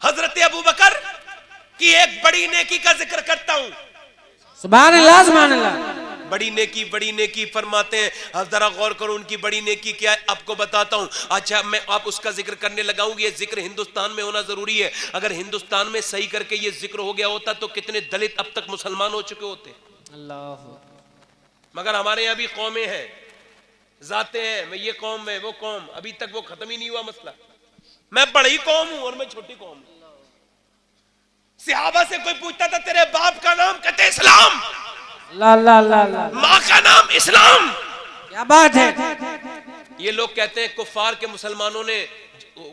S1: हजरत अबू बकर की एक बड़ी नेकी का जिक्र करता हूं।
S2: सुभान अल्लाह सुभान अल्लाह।
S1: बड़ी नेकी फरमाते हैं, जरा गौर करो उनकी बड़ी नेकी क्या है, आपको बताता हूं। अच्छा, मैं आप उसका जिक्र करने लगाऊं। ये जिक्र हिंदुस्तान में होना जरूरी है। अगर हिंदुस्तान में सही करके ये जिक्र हो गया होता तो कितने दलित अब तक मुसलमान हो चुके होते।
S2: अल्लाह।
S1: मगर हमारे यहाँ भी कौमें हैं, जाते हैं, मैं ये कौम में वो कौम, अभी तक वो खत्म ही नहीं हुआ मसला। मैं बड़ी कौम हूं और मैं छोटी कौम हूं। सहाबा से कोई पूछता था तेरे बाप का नाम, कहते इस्लाम।
S2: अल्लाह अल्लाह अल्लाह।
S1: माँ का नाम इस्लाम।
S2: क्या बात है।
S1: ये लोग कहते हैं कुफार के मुसलमानों ने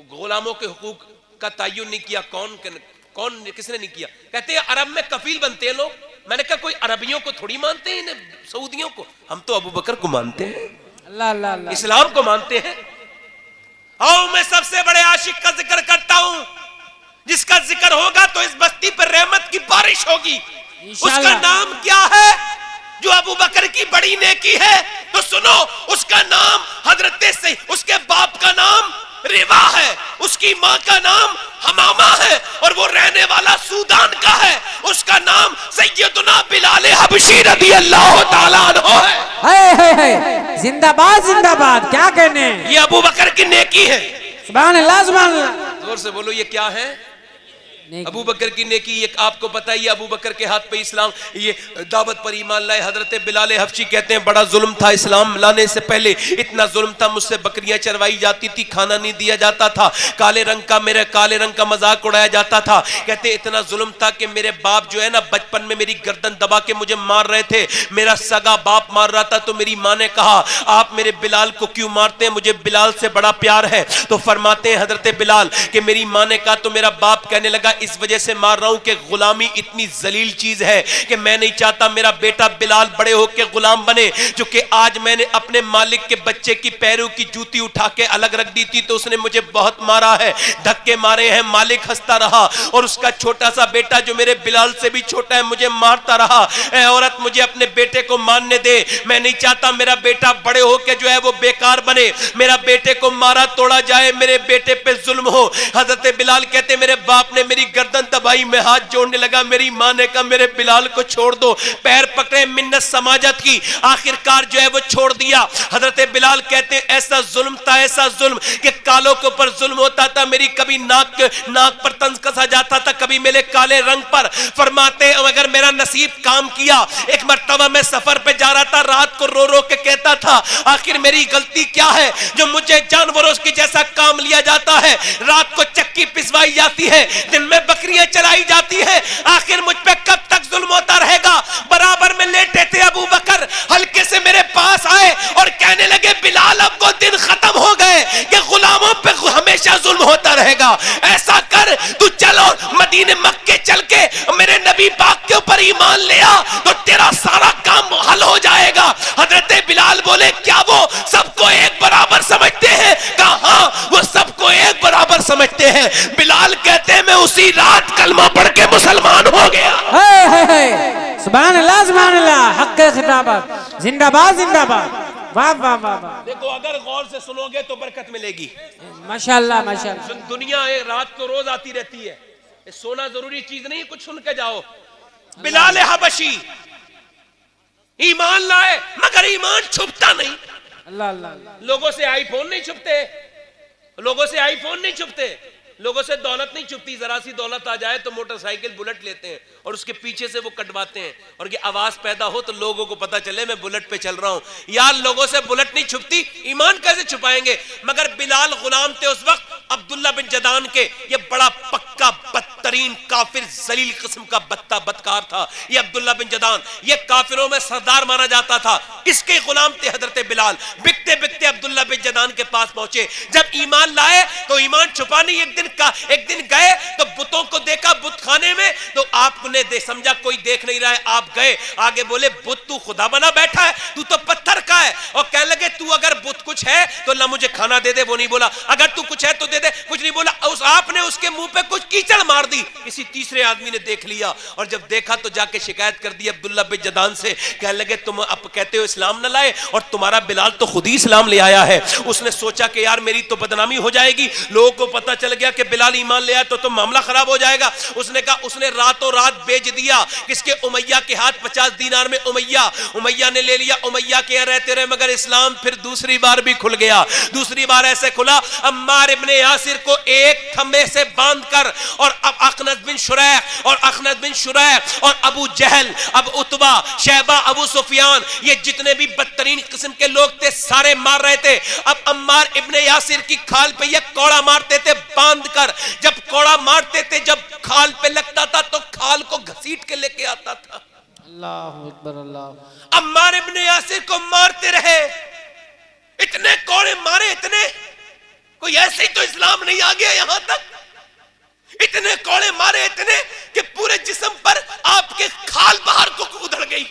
S1: गुलामों के हुकूक का तयन नहीं किया। कौन किसने नहीं किया? कहते हैं अरब में कफील बनते हैं लोग। मैंने कहा कोई अरबियों को थोड़ी मानते हैं, इन्हें सऊदियों को। हम तो अबू बकर को मानते हैं,
S2: अल्लाह अल्लाह अल्लाह।
S1: इस्लाम को मानते हैं। आओ मैं सबसे बड़े आशिक का जिक्र करता हूं, जिसका जिक्र होगा तो इस बस्ती पर रहमत की बारिश होगी। उसका नाम क्या है जो अबू बकर की बड़ी नेकी है? तो सुनो, उसका नाम हजरत से, उसके बाप का नाम रिवा है, उसकी माँ का नाम हमामा है और वो रहने वाला सूडान का है। उसका नाम सैयदुना बिलाल हबशी रदी अल्लाह ताला अन्हु है।
S2: जिंदाबाद जिंदाबाद। क्या कहने,
S1: ये अबू बकर की नेकी है।
S2: सुभान अल्लाह सुभान अल्लाह।
S1: जोर से बोलो, ये क्या है? अबू बकर की नेकी। ये आपको पता है, ये अबू बकर के हाथ पे इस्लाम, ये दावत पर ईमान लाए। हजरत बिलाल हबशी कहते हैं बड़ा जुल्म था इस्लाम लाने से पहले, इतना जुल्म था मुझसे बकरियां चरवाई जाती थी, खाना नहीं दिया जाता था, काले रंग का मजाक उड़ाया जाता था। कहते इतना जुल्म था कि मेरे बाप जो है ना बचपन में मेरी गर्दन दबा के मुझे मार रहे थे। मेरा सगा बाप मार रहा था तो मेरी माँ ने कहा आप मेरे बिलाल को क्यों मारते हैं, मुझे बिलाल से बड़ा प्यार है। तो फरमाते हैं हजरत बिलाल कि मेरी माँ ने कहा तो मेरा बाप कहने लगा इस वजह से मार रहा हूं कि गुलामी इतनी जलील चीज है कि मैं नहीं चाहता मेरा बेटा बिलाल बड़े होकर गुलाम बने। क्योंकि आज मैंने अपने मालिक के बच्चे की पैरों की जूती उठा के अलग रख दी थी तो उसने मुझे बहुत मारा है, धक्के मारे हैं, मालिक हंसता रहा और उसका छोटा सा बेटा जो मेरे बिलाल से भी छोटा है मुझे मारता रहा। ऐ औरत, मुझे अपने बेटे को मारने दे, मैं नहीं चाहता मेरा बेटा बड़े होकर जो है वो बेकार बने, मेरा बेटे को मारा तोड़ा जाए, मेरे बेटे पे जुल्म हो। हजरत बिलाल कहते मेरे बाप ने मेरी गर्दन दबाई, मैं हाथ जोड़ने लगा, मेरी मां ने कहा मेरे बिलाल को छोड़ दो, पैर पकड़े, मिन्नत समाजत की, आखिरकार जो है वो छोड़ दिया। हजरत बिलाल कहते ऐसा जुल्म था, ऐसा जुल्म कि कालों के ऊपर जुल्म होता था, मेरी कभी नाक पर तंज कसा जाता था, कभी मेरे काले रंग पर। फरमाते अगर मेरा नसीब काम किया, एक मर्तबा मैं सफर पे जा रहा था, रात को रो रो के कहता था आखिर मेरी गलती क्या है जो मुझे जानवरों की जैसा काम लिया जाता है, रात को चक्की पिसवाई जाती है, दिन में बकरियां चलाई जाती है, आखिर मुझ पे कब तक जुल्म होता रहेगा। बराबर में लेटे थे अबू बकर, हल्के से मेरे पास आए और कहने लगे बिलाल अब वो दिन खत्म हो गए कि गुलामों पे हमेशा जुल्म होता रहेगा। ऐसा कर तू चलो मदीने मक्के चल के मेरे नबी पाक के ऊपर ईमान ले आ तो तेरा सारा काम हल हो जाएगा। हजरत बिलाल बोले क्या वो सबको एक बराबर समझते हैं? कहा हाँ वो सबको एक बराबर समझते हैं। बिलाल कहते हैं मैं उसी रात कलमा पढ़ के मुसलमान हो गया।
S2: सुभान अल्लाह सुभान अल्लाह। हक खिताबत, जिंदाबाद जिंदाबाद। वाह वाह वाह वाह।
S1: देखो अगर गौर से सुनोगे तो बरकत मिलेगी।
S2: माशाल्लाह माशाल्लाह।
S1: दुनिया रात को रोज आती रहती है, सोना जरूरी चीज नहीं, कुछ सुन के जाओ। बिलाल हबशी ईमान लाए मगर ईमान छुपता नहीं।
S2: अल्लाह अल्लाह।
S1: लोगों से आईफोन नहीं छुपते, लोगों से आईफोन नहीं छुपते, लोगों से दौलत नहीं छुपती। जरा सी दौलत आ जाए तो मोटरसाइकिल बुलेट लेते हैं और उसके पीछे से वो कटवाते हैं और ये आवाज पैदा हो तो लोगों को पता चले मैं बुलेट पे चल रहा हूं। यार लोगों से बुलेट नहीं छुपती, ईमान कैसे छुपाएंगे? मगर बिलाल गुलाम थे उस वक्त अब्दुल्ला बिन जदान के। ये बड़ा पक्का बदतरीन काफिर जलील किस्म का बदकार था ये अब्दुल्ला बिन जदान। ये काफिरों में सरदार माना जाता था। इसके गुलाम थे हजरत बिलाल। बिकते बिकते अब्दुल्ला बिन जदान के पास पहुंचे। जब ईमान लाए तो ईमान छुपा नहीं। एक दिन गए तो बुतों को देखा बुत खाने में, तो आपने समझा कोई देख नहीं रहा है, आप गए आगे, बोले बुत तू खुदा बना बैठा है, तू तो पत्थर का है। और कहने लगे तू अगर बुत कुछ है तो अल्लाह मुझे खाना दे दे, वो नहीं बोला। अगर तू कुछ है तो दे दे, कुछ नहीं बोला। आपने उसके मुंह पे कुछ कीचड़ मार दी। किसी तीसरे आदमी ने देख लिया और जब देखा तो जाके शिकायत कर दी अब्दुल्ला बिन जदान से। कहने लगे तुम अब कहते हो इस्लाम न लाए और तुम्हारा बिलाल तो खुद ही इस्लाम ले आया है। उसने सोचा कि यार मेरी तो बदनामी हो जाएगी, लोगों को पता चल गया कि बिलाल ईमान ले आया तो मामला खराब हो जाएगा। उसने कहा, उसने रातों रात बेच दिया किसके, उमैया के हाथ 50 दीनार में। उमैया ने ले लिया। उमैया के यहाँ रहते रहे मगर इस्लाम फिर दूसरी बार भी खुल गया। दूसरी बार ऐसे खुला, अम्मार इब्ने यासिर को एक खंबे से बांधकर और अब अखनस बिन शुरैह और अबू जहल, अब उतबा, शैबा, अबू सुफियान, ये जितने भी बदतरीन किस्म के लोग थे सारे मार रहे थे। अब अम्मार इब्ने यासिर की खाल पे ये कौड़ा मारते थे बांधकर। जब कौड़ा मारते थे, जब खाल पे लगता था तो खाल को घसीट के लेके आता था।
S2: अल्लाहु अकबर, अल्लाह।
S1: अम्मार इब्ने यासिर को मारते रहे, इतने कौड़े मारे, इतने, कोई ऐसे ही तो इस्लाम नहीं आ गया यहां तक। इतने कौड़े मारे, इतने कि पूरे जिस्म पर आपके खाल बाहर को उधड़ गई।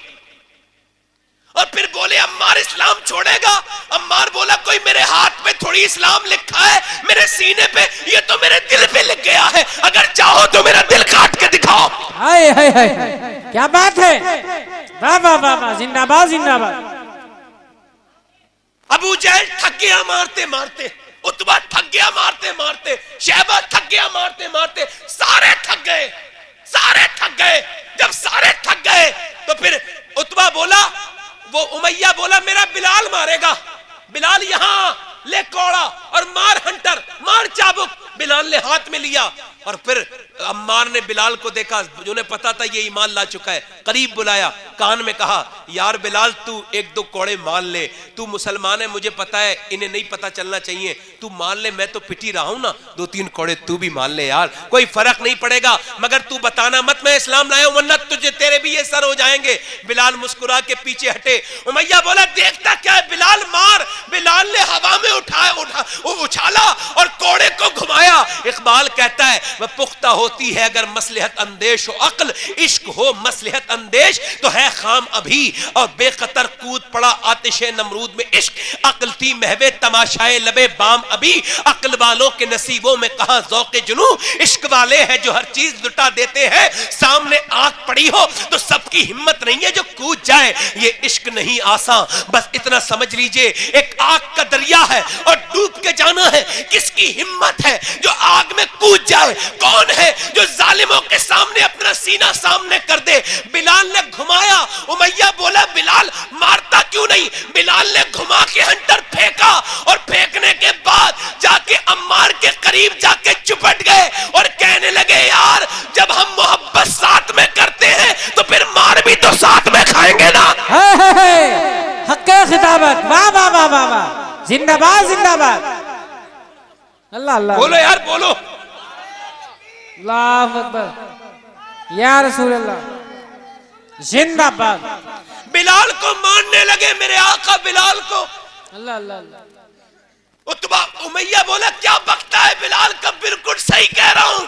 S1: और फिर बोले अम्मार इस्लाम छोड़ेगा। अम्मार बोला कोई मेरे हाथ पे थोड़ी इस्लाम लिखा है, मेरे सीने पे, ये तो मेरे दिल पे लिख गया है। अगर चाहो तो मेरा दिल काट के दिखाओ।
S2: हाय हाय हाय, क्या बात है, वाह वाह वाह वाह, जिंदाबाद जिंदाबाद।
S1: अबू जहल थक गया मारते मारते, उतबा थक गया मारते मारते, शैबा थक गया मारते मारते, सारे थक गए। जब सारे थक गए तो फिर उतबा बोला, वो उमैया बोला मेरा बिलाल मारेगा। बिलाल यहाँ ले कौड़ा और मार हंटर, मार चाबुक। बिलाल ने हाथ में लिया और फिर अम्मार ने बिलाल को देखा, उन्हें पता था ये ईमान ला चुका है। करीब बुलाया, कान में कहा, यार बिलाल तू एक दो कौड़े मान ले, तू मुसलमान है, मुझे पता है इन्हें नहीं पता चलना चाहिए, तू मान ले, मैं तो पिटी रहा हूं ना, 2-3 कौड़े तू भी मान ले यार, कोई फर्क नहीं पड़ेगा, मगर तू बताना मत मैं इस्लाम लाया हूं, वरना तुझे तेरे भी ये सर हो जाएंगे। बिलाल मुस्कुरा के पीछे हटे। उमैया बोला देखता क्या है, बिलाल मार। बिलाल ने हवा में उछाला और कौड़े को घुमाया। इकबाल कहता है वह पुख्ता होती है अगर मसलहत अंदेश हो अक्ल, इश्क हो मसलहत अंदेश तो है खाम अभी, और बेखतर कूद पड़ा आतिशे नमरूद में इश्क, अक्ल थी महवे तमाशाए लबे बाम अभी, अक्ल वालों के नसीबों में कहां ज़ौक़े जुनू, इश्क वाले हैं जो हर चीज लुटा देते हैं, सामने आंख पड़ी हो तो सबकी हिम्मत नहीं है जो कूद जाए, ये इश्क नहीं आसान, बस इतना समझ लीजिए एक आग का दरिया है और डूब के जाना है, किसकी हिम्मत है जो आग में कूद जाए, कौन है जो जालिमों के सामने अपना सीना सामने कर दे। बिलाल ने घुमाया, उमैया बोला बिलाल मारता क्यों नहीं, बिलाल ने घुमा के हंटर फेंका और फेंकने के बाद जाके अम्मार के करीब जाके चिपट गए और कहने लगे यार जब हम मोहब्बत साथ में करते हैं तो फिर मार भी तो साथ में खाएंगे ना।
S2: हक्के खिताबत, वाह वाह वाह वाह वाह, जिंदाबाद जिंदाबाद। अल्लाह अल्लाह,
S1: बोलो यार बोलो,
S2: अल्लाहु अकबर, या रसूल अल्लाह, जिंदाबाद।
S1: बिलाल को मारने लगे, मेरे आका बिलाल को।
S2: अल्लाह अल्लाह अल्लाह।
S1: उतबा उमैया बोला क्या बकता है बिलाल का, बिल्कुल सही कह रहा हूं,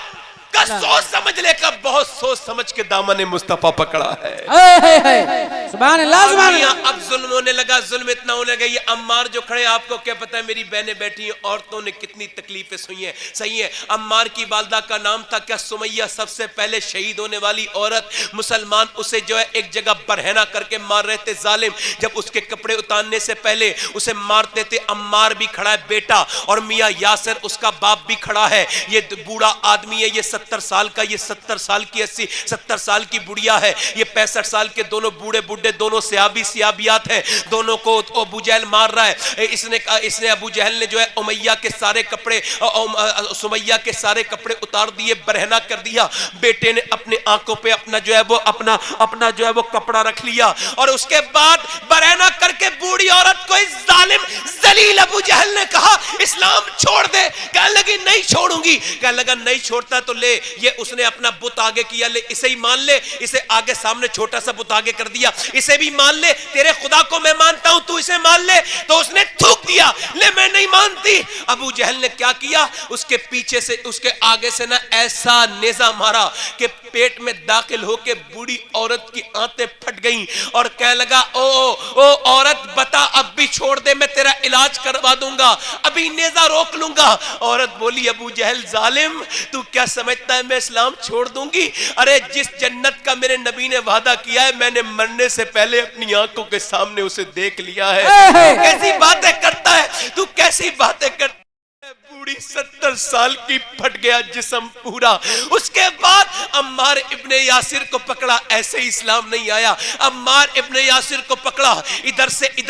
S1: का सोच समझ ले, का बहुत सोच समझ के दामन मुस्तफा पकड़ा है।
S2: सुभान अल्लाह सुभान अल्लाह।
S1: अब जुल्म होने लगा, जुल्म इतना होने लगा, ये अम्मार जो खड़े, आपको क्या पता है मेरी बहनें बैठी हैं, औरतों ने कितनी तकलीफें सुई हैं, सही है। अम्मार की वालदा का नाम था क्या, सुमैया, सबसे पहले शहीद होने वाली औरत, मुसलमान उसे जो है एक जगह बरहना करके मार रहे थे जालिम, जब उसके कपड़े उतारने से पहले उसे मारते थे। अम्मार भी खड़ा है बेटा, और मियाँ यासिर उसका बाप भी खड़ा है, ये बूढ़ा आदमी है, ये 70 साल का, ये 70 साल की 70 साल की बुढ़िया है, ये 65 साल के, दोनों बूढ़े बूढ़े, दोनों सियाबी सियाबियात हैं, दोनों को अबू जहल मार रहा है। इसने अबू जहल ने जो है उमैया के सारे कपड़े, सुमैया के सारे कपड़े उतार दिए, बरहना कर दिया। बेटे ने अपने आंखों पे अपना जो है वो अपना जो है वो कपड़ा रख लिया, और उसके बाद बरहना करके बूढ़ी औरत को इस जालिम जलील अबू जहल ने कहा इस्लाम छोड़ दे। कहने लगी नहीं छोड़ूंगी, कहने लगा नहीं छोड़ता तो ले ये उसने अपना बुत आगे किया, ले इसे ही मान ले, इसे आगे सामने छोटा सा बुत आगे कर दिया, इसे भी मान ले, तेरे खुदा को मैं मानता हूं, तू इसे मान ले। तो उसने थूक दिया, ले मैं नहीं मानती। अबू जहल ने क्या किया, उसके पीछे से उसके आगे से ना ऐसा नेजा मारा कि पेट में दाखिल होके बूढ़ी औरत की आंतें फट गईं और कहने लगा, ओ औरत बता, अब भी छोड़ दे, मैं तेरा इलाज करवा दूंगा, अभी नेजा रोक लूंगा। औरत बोली, अबू जहल जालिम, तू क्या समझता है मैं इस्लाम छोड़ दूंगी? अरे जिस जन्नत का मेरे नबी ने वादा किया है, मैंने मरने से पहले अपनी आंखों के सामने उसे देख लिया है। कैसी बातें करता है तू, कैसी बातें करता है? बूढ़ी 70 साल की फट गया जिस्म पूरा। उसके बाद अम्मार इब्ने यासिर को पकड़ा, ऐसे ही इस्लाम नहीं आया। अम्मार इब्ने यासिर को पकड़ा, इधर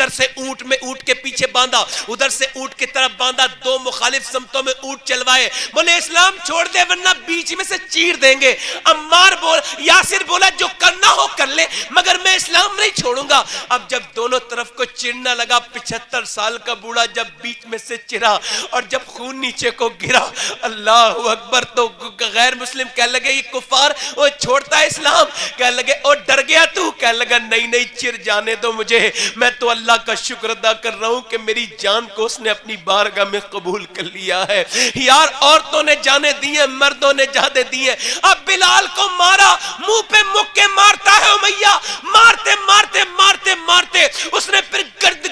S1: से ऊंट में, ऊंट के पीछे बांधा, उधर से ऊंट की तरफ बांधा, दो मुखालिफ समतों में ऊंट चलवाए, बोले इस्लाम छोड़ दे वरना बीच में से चीर देंगे। अम्मार यासिर बोला जो करना हो कर ले, मगर मैं इस्लाम नहीं छोड़ूंगा। अब जब दोनों तरफ को चिरना लगा, 75 साल का बूढ़ा जब बीच में से चिरा और जब खून नीचे को गिरा, अल्लाह अकबर, तो गैर मुस्लिम कह लगे ये कुफार, वो छोड़ता है इस्लाम। कह लगे ओ डर गया तू? कह लगा नहीं नहीं, चिर जाने दो मुझे, मैं तो अल्लाह का शुक्र अदा कर रहा हूं कि मेरी जान को उसने अपनी बारगाह में कबूल कर लिया है। यार औरतों ने जाने दी है, मर्दों ने जाने दी है। अब बिलाल को मारा, मुंह पे मुक्के मारता है उमैया, मारते मारते मारते मारते उसने फिर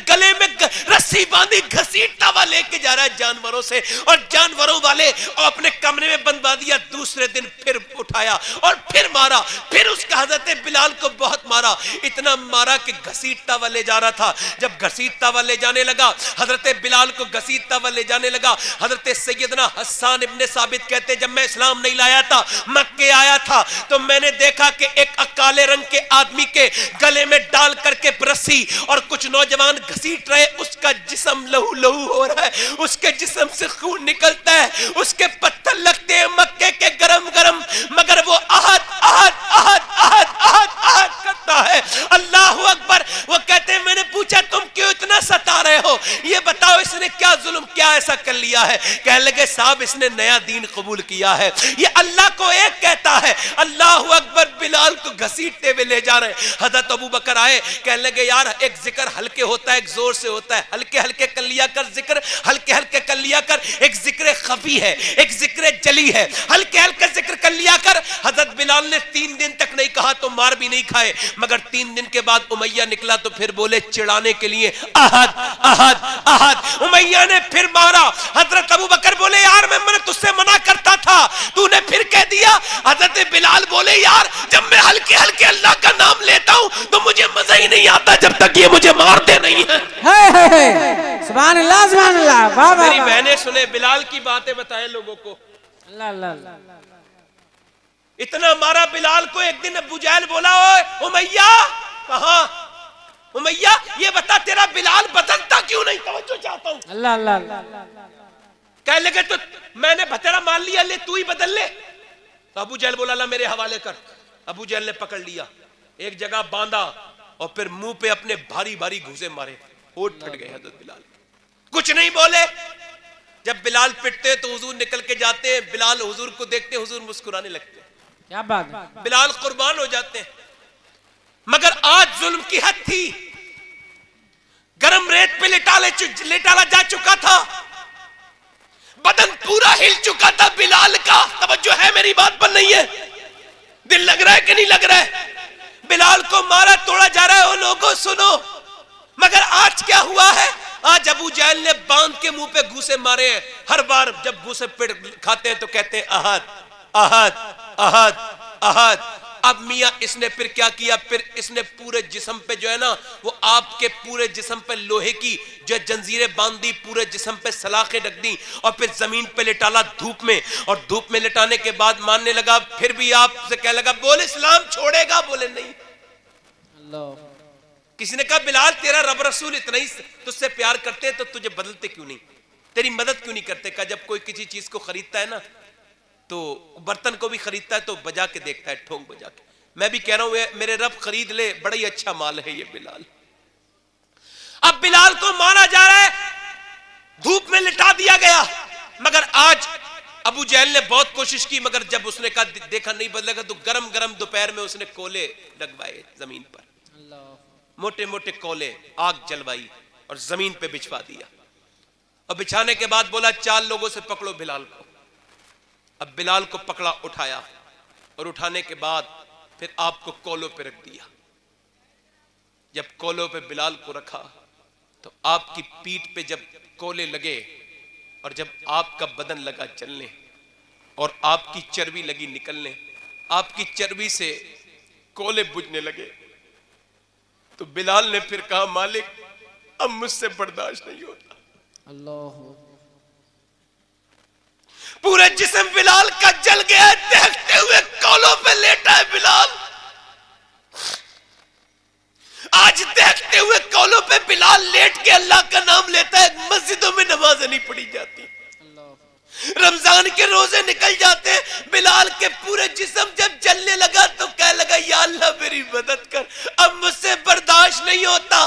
S1: गले में रस्सी बांधी, घसीटता हुआ लेके जा रहा है जानवरों से, और जानवरों वाले और अपने कमरे में बंदवा दिया। दूसरे दिन फिर उठाया और फिर मारा, फिर उसका हजरत बिलाल को बहुत मारा, इतना मारा कि घसीटता हुआ ले जा रहा था। जब घसीटता हुआ ले जाने लगा, हजरत बिलाल को घसीटता हुआ ले जाने लगा, हजरत सैयदना हसन इब्ने साबित कहते, जब मैं इस्लाम नहीं लाया था, मक्के आया था, तो मैंने देखा कि एक काले रंग के आदमी के गले में डाल करके रस्सी और कुछ नौजवान घसीट रहे, उसका जिस्म लहू लहू हो रहा है, उसके जिस्म से खून निकलता है, उसके पत्थर लगते हैं मक्के के गरम गरम, मगर वो आहत आहत आहत आहत आहत आहत करता है। अल्लाह अकबर। वो कहते हैं मैंने पूछा तुम क्यों इतना सता रहे हो, ये बताओ इसने क्या जुल्म, क्या ऐसा कर लिया है? कह लगे साहब इसने नया दीन कबूल किया है, ये अल्लाह को एक कहता है। अल्लाह अकबर। बिलाल को घसीटते हुए ले जा रहे हैं। हजरत अबू बकर आए, कह लगे यार एक जिक्र हल्के होता है, एक जोर से होता है, हल्के हल्के कर लिया कर जिक्र, हल्के हल्के कर लिया कर, एक जिक्र खफी है, एक जिक्र जली है, हल्के हल्के जिक्र कर लिया कर। हजरत बिलाल ने 3 दिन तक नहीं कहा तो मार भी नहीं खाए, मगर 3 दिन के बाद उमैया निकला तो फिर बोले चिढ़ाने के लिए अहद अहद अहद। उमैया ने फिर मारा। हजरत अबू बकर बोले यार मैंने तुझसे मना करता था, तूने फिर कह दिया। हजरत बिलाल बोले यार जब मैं हल्के हल्के अल्लाह का नाम लेता हूं तो मुझे मजा ही नहीं आता जब तक ये मुझे मारते नहीं है।
S2: सुभान अल्लाह सुभान अल्लाह। वाह वाह।
S1: मेरी बहनें सुने, बिलाल की बातें बताएं लोगों को।
S2: अल्लाह अल्लाह।
S1: इतना मारा बिलाल को। एक दिन अबू जहल बोला ओए उमैया, कहां उमैया, ये बता तेरा बिलाल बदलता क्यों नहीं? तवज्जो चाहता हूं।
S2: अल्लाह अल्लाह।
S1: कह लगे तो मैंने बतेरा मान लिया, ले तू ही बदल ले। तो अबू जहल बोला ला मेरे हवाले कर। अबू जहल ने पकड़ लिया, एक जगह बांधा और फिर मुंह पे अपने भारी भारी घूसे मारे, होठ फट गए हजरत बिलाल। कुछ नहीं बोले। जब बिलाल पिटते तो हुजूर निकल के जाते हैं, बिलाल हुजूर को देखते हुजूर मुस्कुराने लगते।
S2: क्या बात है?
S1: बिलाल कुर्बान हो जाते हैं। मगर आज जुल्म की हद थी, गरम रेत पे लेटाला जा चुका था, बदन पूरा हिल चुका था बिलाल का। तवज्जो है मेरी बात पर नहीं है? दिल लग रहा है कि नहीं लग रहा है? बिलाल को मारा तोड़ा जा रहा है। वो लोगों सुनो, मगर आज क्या हुआ है? आज अबू जहल ने बांध के मुंह पे घूसे मारे हैं। हर बार जब घूसे पेट खाते हैं तो कहते हैं अहद अहद अहद अहद। अब मियां इसने फिर क्या किया, फिर इसने पूरे जिस्म पे जो है ना, वो आपके पूरे जिस्म पे लोहे की जो जंजीरें बांध दी, पूरे जिस्म पे सलाखें रख दी और फिर जमीन पे लेटाला धूप में। और धूप में लेटाने के बाद मानने लगा, फिर भी आपसे कह लगा बोल इस्लाम छोड़ेगा? बोले नहीं।
S2: अल्लाह।
S1: किसी ने कहा बिलाल तेरा रब रसूल इतना ही तुझसे प्यार करते हैं तो तुझे बदलते क्यों नहीं, तेरी मदद क्यों नहीं करते? कहा जब कोई किसी चीज को खरीदता है ना, तो बर्तन को भी खरीदता है तो बजा के देखता है, ठोंक बजा के। मैं भी कह रहा हूं मेरे रब खरीद ले, बड़ा ही अच्छा माल है ये बिलाल। अब बिलाल को मारा जा रहा है, धूप में लिटा दिया गया। मगर आज अबू जहल ने बहुत कोशिश की, मगर जब उसने कहा देखा नहीं बदलेगा तो गरम गरम दोपहर में उसने कोले लगवाए जमीन पर, मोटे मोटे कोले, आग जलवाई और जमीन पे बिछवा दिया। और बिछाने के बाद बोला 4 लोगों से पकड़ो बिलाल को। अब बिलाल को पकड़ा, उठाया और उठाने के बाद फिर आपको कोलों पे रख दिया। जब कोलों पे बिलाल को रखा तो आपकी पीठ पे जब कोले लगे और जब आपका बदन लगा चलने और आपकी चर्बी लगी निकलने, आपकी चर्बी से कोले बुझने लगे, तो बिलाल ने फिर कहा मालिक अब मुझसे बर्दाश्त नहीं होता।
S2: अल्लाह,
S1: पूरे जिस्म बिलाल का जल गया, देखते हुए कोलों पे लेटा है बिलाल। आज देखते हुए कोलों पे बिलाल लेट के अल्लाह का नाम लेता है। मस्जिदों में नमाज़ें नहीं पढ़ी जाती, रमजान के रोजे निकल जाते, बिलाल के पूरे जिस्म जब जलने लगा तो कह लगा या अल्लाह मेरी मदद कर, अब मुझसे बर्दाश्त नहीं होता।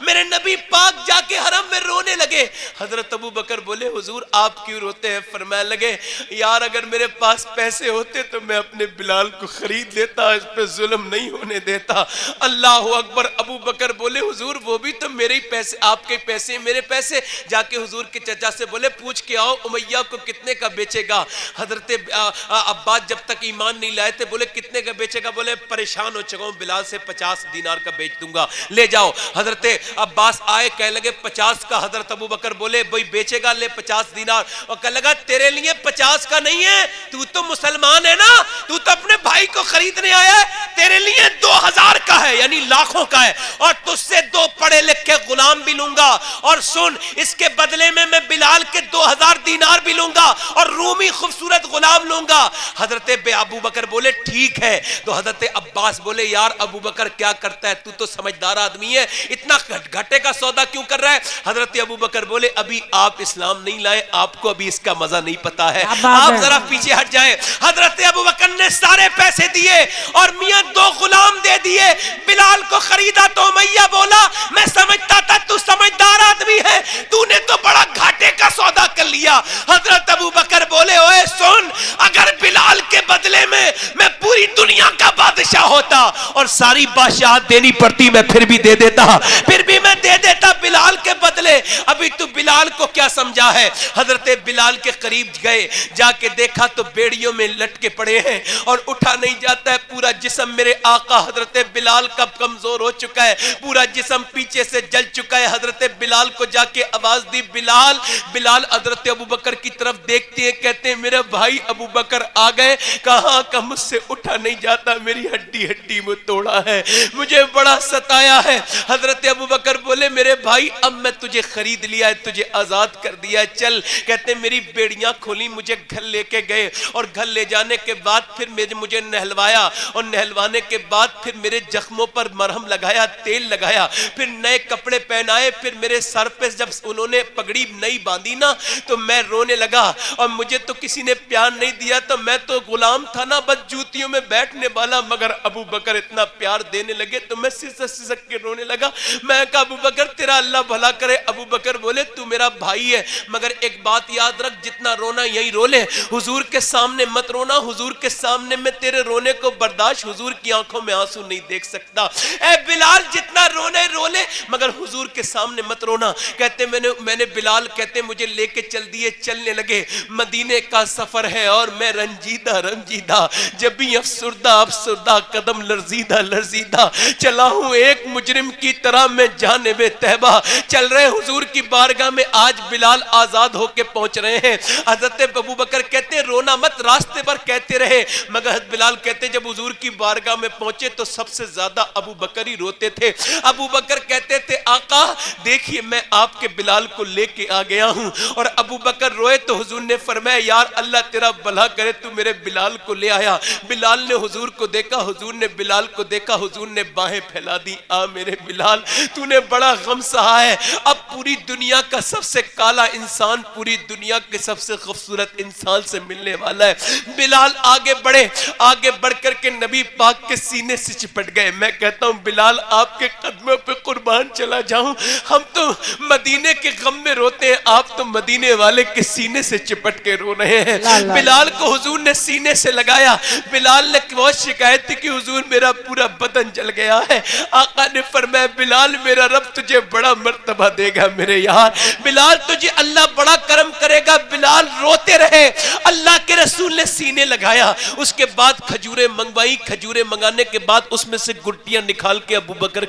S1: मेरे नबी पाक जाके हरम में रोने लगे। हजरत अबू बकर बोले हुजूर आप क्यों रोते हैं? फरमाने लगे यार अगर मेरे पास पैसे होते तो मैं अपने बिलाल को खरीद लेता, इस पे जुल्म नहीं होने देता। अल्लाह अकबर। अबू बकर बोले हुजूर वो भी तो मेरे ही पैसे, आपके पैसे मेरे पैसे। जाके हुजूर के चचा से बोले पूछ के आओ उमैया को कितने का बेचेगा। हजरत अब्बास जब तक ईमान नहीं लाए थे बोले कितने का बेचेगा? बोले परेशान हो चुका हूं, बिलाल से 50 दीनार का बेच दूंगा, ले जाओ। हजरत अब्बास आए, कह लगे 50 का। हजरत अबू बकर बोले भाई बेचेगा, ले 50 दीनार। और कह लगा तेरे लिए 50 का नहीं है, तू तो मुसलमान है ना, तू तो अपने भाई को खरीदने आया है, तेरे लिए 2000 का है, यानी लाखों का है, और तुझसे 2 पढ़े लिखे गुलाम भी लूंगा। और सुन इसके बदले में मैं बिलाल के 2000 दीनार भी लूंगा और रूमी खूबसूरत गुलाम लूंगा। हजरत अबू बकर बोले ठीक है। तो हजरत अब्बास बोले यार अबू बकर क्या करता है, तू तो समझदार आदमी है, इतना घाटे का सौदा क्यों कर रहा है? हजरत अबू बकर बोले अभी आप इस्लाम नहीं लाए, आपको अभी इसका मजा नहीं पता है, आप जरा पीछे हट जाए। हजरत अबू बकर ने सारे पैसे दिए और मियां 2 गुलाम दे दिए। बिलाल को खरीदा तो उमैया बोला मैं समझता था तू समझदार आदमी है, तूने तो बड़ा घाटे का सौदा कर लिया। हजरत अबू बकर बोले ओए सुन, अगर बिलाल के बदले में मैं पूरी दुनिया का बादशाह होता और सारी बादशाह देनी पड़ती मैं फिर भी दे देता, फिर भी मैं दे देता बिलाल के बदले। अभी तू बिलाल को क्या समझा है? हजरत बिलाल के करीब गए, जाके देखा तो बेड़ियों में लटके पड़े हैं और उठा नहीं जाता है। पूरा जिस्म मेरे आका हजरत बिलाल का कमजोर हो चुका है, पूरा जिस्म पीछे से जल चुका है। हजरत बिलाल को जाके आवाज दी बिलाल। बिलाल हजरत अबू बकर की तरफ देखते हैं, कहते हैं मेरे भाई अबू बकर आ गए। कहां का मुझसे उठा नहीं जाता, मेरी हड्डी हड्डी में तोड़ा है, मुझे बड़ा सताया है। हजरत अबू बकर बोले मेरे भाई अब मैं तुझे खरीद लिया है, तुझे आजाद कर दिया है, चल। कहते मेरी बेड़ियां खोली, मुझे घर लेके गए और घर ले जाने के बाद फिर मुझे नहलवाया और नहलवाने के बाद फिर मेरे जख्मों पर मरहम लगाया, तेल लगाया, फिर नए कपड़े पहनाए। फिर मेरे सर पे जब उन्होंने पगड़ी नई बांधी ना तो मैं रोने लगा और मुझे तो किसी ने प्यार नहीं दिया, तो मैं तो गुलाम था ना, बस जूतियों में बैठने वाला। मगर अबू बकर इतना प्यार देने लगे तो मैं सिसक सिसक के रोने लगा। मैं कहा अबू बकर तेरा अल्लाह भला करे। अबू बकर बोले तू मेरा भाई है, मगर एक बात याद रख, जितना रोना यही रो ले, हुजूर के सामने मत रोना, हुजूर के सामने मैं तेरे रोने को बर्दाश्त, हुजूर की आंखों में आंसू नहीं देख सकता। ए बिलाल जितना रोने रो ले, मगर हुजूर के सामने मत रोना। कहते मैंने बिलाल कहते मुझे लेके चल दिए, चलने लगे। मदीने का सफर है और मैं रंजीदा रंजीदा, जब भी अफसुरदा अफसुरदा, कदम लर्जीदा लर्जीदा, चला हूं एक मुजरिम की तरह मैं जानिबे तहबा। चल रहे हुजूर की बारगाह में, आज बिलाल आजाद होके पहुंच रहे हैं। हजरत अबू बकर कहते रोना मत, रास्ते पर कहते रहे, मगर बिलाल कहते जब हुजूर की बारगाह में पहुंचे तो सबसे ज्यादा अबू बकर ही रोते थे। अबू बकर कहते थे आका देखिए मैं आपके बिलाल को लेके आ गया हूं। और अबू बकर रोए तो हुजूर ने फरमाया यार अल्लाह तेरा भला करे, तू मेरे बिलाल को ले आया। बिलाल ने हुजूर को देखा, हुजूर ने बिलाल को देखा, हुजूर ने बाहें फैला दी, आ मेरे बिलाल तूने बड़ा गम सहा है, अब पूरी दुनिया का सबसे काला इंसान पूरी दुनिया के सबसे खूबसूरत इंसान से मिल मिलने वाला है। बिलाल आगे बढ़े, आगे बढ़ करके नबी पाक के सीने से चिपट गए। मैं कहता हूं बिलाल आपके कदमों पे कुर्बान चला जाऊं, हम तो मदीने के गम में रोते हैं, आप तो मदीने वाले के सीने से चिपट के रो रहे हैं। बिलाल को हुजूर ने सीने से लगाया। बिलाल ने बहुत शिकायत थी कि हुजूर मेरा पूरा बदन जल गया है। आका ने फरमाया बिलाल मेरा रब तुझे बड़ा मर्तबा देगा मेरे यार, बिलाल तुझे अल्लाह बड़ा करम करेगा। बिलाल रोते रहे, अल्लाह के रसूल ने सीने लगाया। उसके बाद खजूरें मंगवाई, खजूरें मंगाने के बाद उसमें से गुट्टियां निकाल के अबू बकर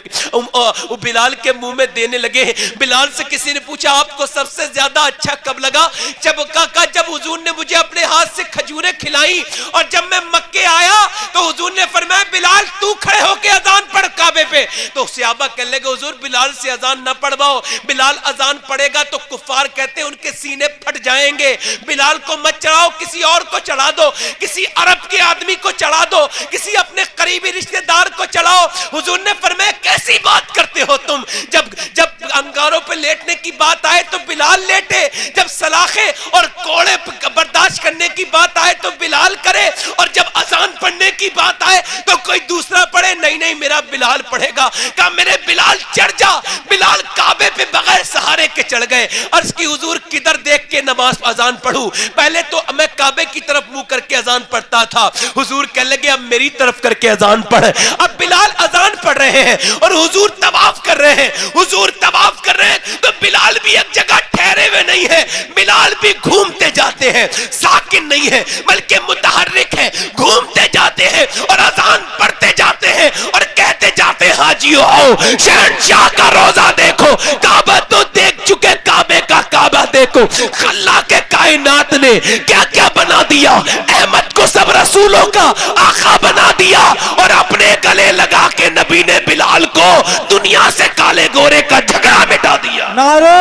S1: बिलाल के मुंह में देने लगे। बिलाल से किसी ने पूछा आपको सबसे ज्यादा अच्छा कब लगा? जब काका जब हुजूर ने मुझे अपने हाथ से खजूरें खिलाई और जब मैं मक्के आया तो हुजूर ने फरमाया बिलाल तू खड़े होके अजान पढ़ काबे पे। तो सहाबा कहने लगे हुजूर बिलाल से अजान न पढ़वाओ, बिलाल अजान पढ़ेगा तो कुफार कहते हैं उनके सीने फट जाएंगे। बिलाल को मत चढ़ाओ, किसी और को चढ़ा दो, किसी अरब के आदमी को चढ़ा दो, किसी अपने करीबी रिश्तेदार को चढ़ाओ। हुजूर ने फरमाया कैसी बात करते हो तुम? जब जब अंगारों पे लेटने की बात आए तो बिलाल लेटे, जब सलाखे और कोड़े बर्दाश्त करने की बात आए तो बिलाल करे, और जब अजान पढ़ने की बात आए तो कोई दूसरा पढ़े। नहीं नहीं मेरा बिलाल पढ़ेगा। कहा मेरे बिलाल चढ़ जा। बिलाल काबे पे बगैर सहारे के चढ़ गए। अर्ज की हुजूर किधर देख के नमाज अजान पढ़ूं? पहले तो मैं काबे की तरफ मुंह करके अजान पढ़ता था। हुजूर कहने लगे अब मेरी तरफ करके अजान पढ़। अब बिलाल अजान पढ़ रहे हैं और हुजूर तवाफ कर रहे हैं। हुजूर तवाफ कर रहे हैं तो बिलाल भी एक जगह ठहरे हुए नहीं है, बिलाल भी घूमते जाते हैं, साकिन नहीं है बल्कि मुतहर्रिक है, घूमते जाते हैं और अजान पढ़ते जाते हैं और कहते जाते हैं हाजियो आओ शहंशाह का रोजा देखो, काबा तो देख चुके, काबे का काबा देखो। अल्लाह के कायनात ने क्या क्या बना दिया, अहमद को सब रसूलों का आका बना दिया और अपने गले लगा के नबी ने बिलाल को दुनिया से काले गोरे का झगड़ा मिटा दिया।
S3: नारे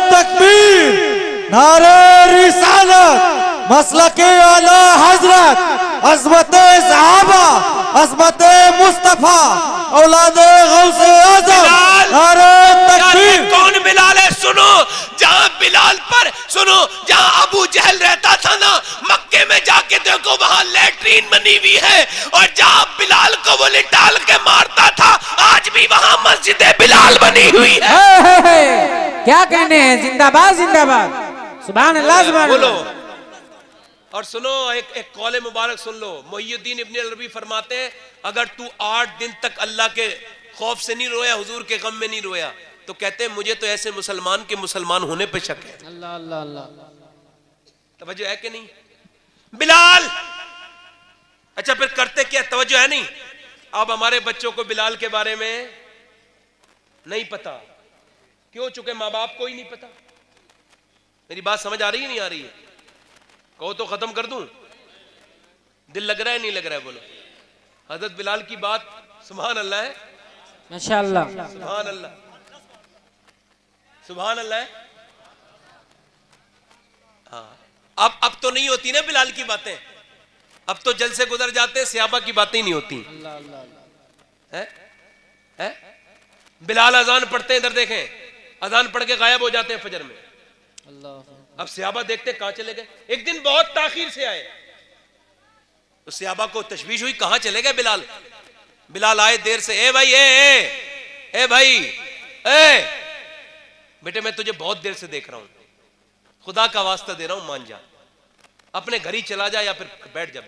S3: तकबीर, नारे रिसालत, मसलके आला हजरत, अज़मते सहाबा, अज़मते मुस्तफा, औलादे गौसे आज़म। नारे तकबीर।
S1: कौन बिलाल है? सुनो, जहां बिलाल पर सुनो, जहां अबू जहल रहता था ना, मक्के में जाके देखो वहां लैट्रीन बनी हुई है, और जहां बिलाल को वो डाल के मारता था आज भी वहां मस्जिद बिलाल बनी हुई है।
S2: क्या कहने हैं? जिंदाबाद जिंदाबाद, सुभान अल्लाह सुभान
S1: बोलो।
S2: अल्लाह।
S1: और सुनो एक कौले मुबारक सुन लो। मुहियुद्दीन इब्न अरबी फरमाते हैं अगर तू 8 दिन तक अल्लाह के खौफ से नहीं रोया, हुजूर के गम में नहीं रोया, तो कहते हैं मुझे तो ऐसे मुसलमान के मुसलमान होने पे शक है।
S2: अल्लाह अल्लाह अल्लाह।
S1: तवज्जो है कि नहीं? बिलाल अच्छा फिर करते क्या? तवज्जो है नहीं? अब हमारे बच्चों को बिलाल के बारे में नहीं पता। क्यों? चुके माँ बाप को ही नहीं पता। मेरी बात समझ आ रही है नहीं आ रही है? कहो तो खत्म कर दूं। दिल लग रहा है नहीं लग रहा है? बोलो। हजरत बिलाल की बात सुभान अल्लाह है,
S2: माशाअल्लाह,
S1: सुभान अल्लाह, सुभान अल्लाह है। हाँ, अब तो नहीं होती ना बिलाल की बातें, अब तो जल से गुजर जाते हैं, सहाबा की बातें ही नहीं होती है? बिलाल अजान पढ़ते हैं, इधर देखें, अजान पढ़ के गायब हो जाते हैं फजर में। अब सहाबा देखते कहां चले गए। एक दिन बहुत ताखीर से आए तो सहाबा को तशवीश हुई कहां चले गए बिलाल। बिलाल आए देर से, ए भाई ए भाई ए बेटे मैं तुझे बहुत देर से देख रहा हूं, खुदा का वास्ता दे रहा हूं मान जा, अपने घर ही चला जा या फिर बैठ जा।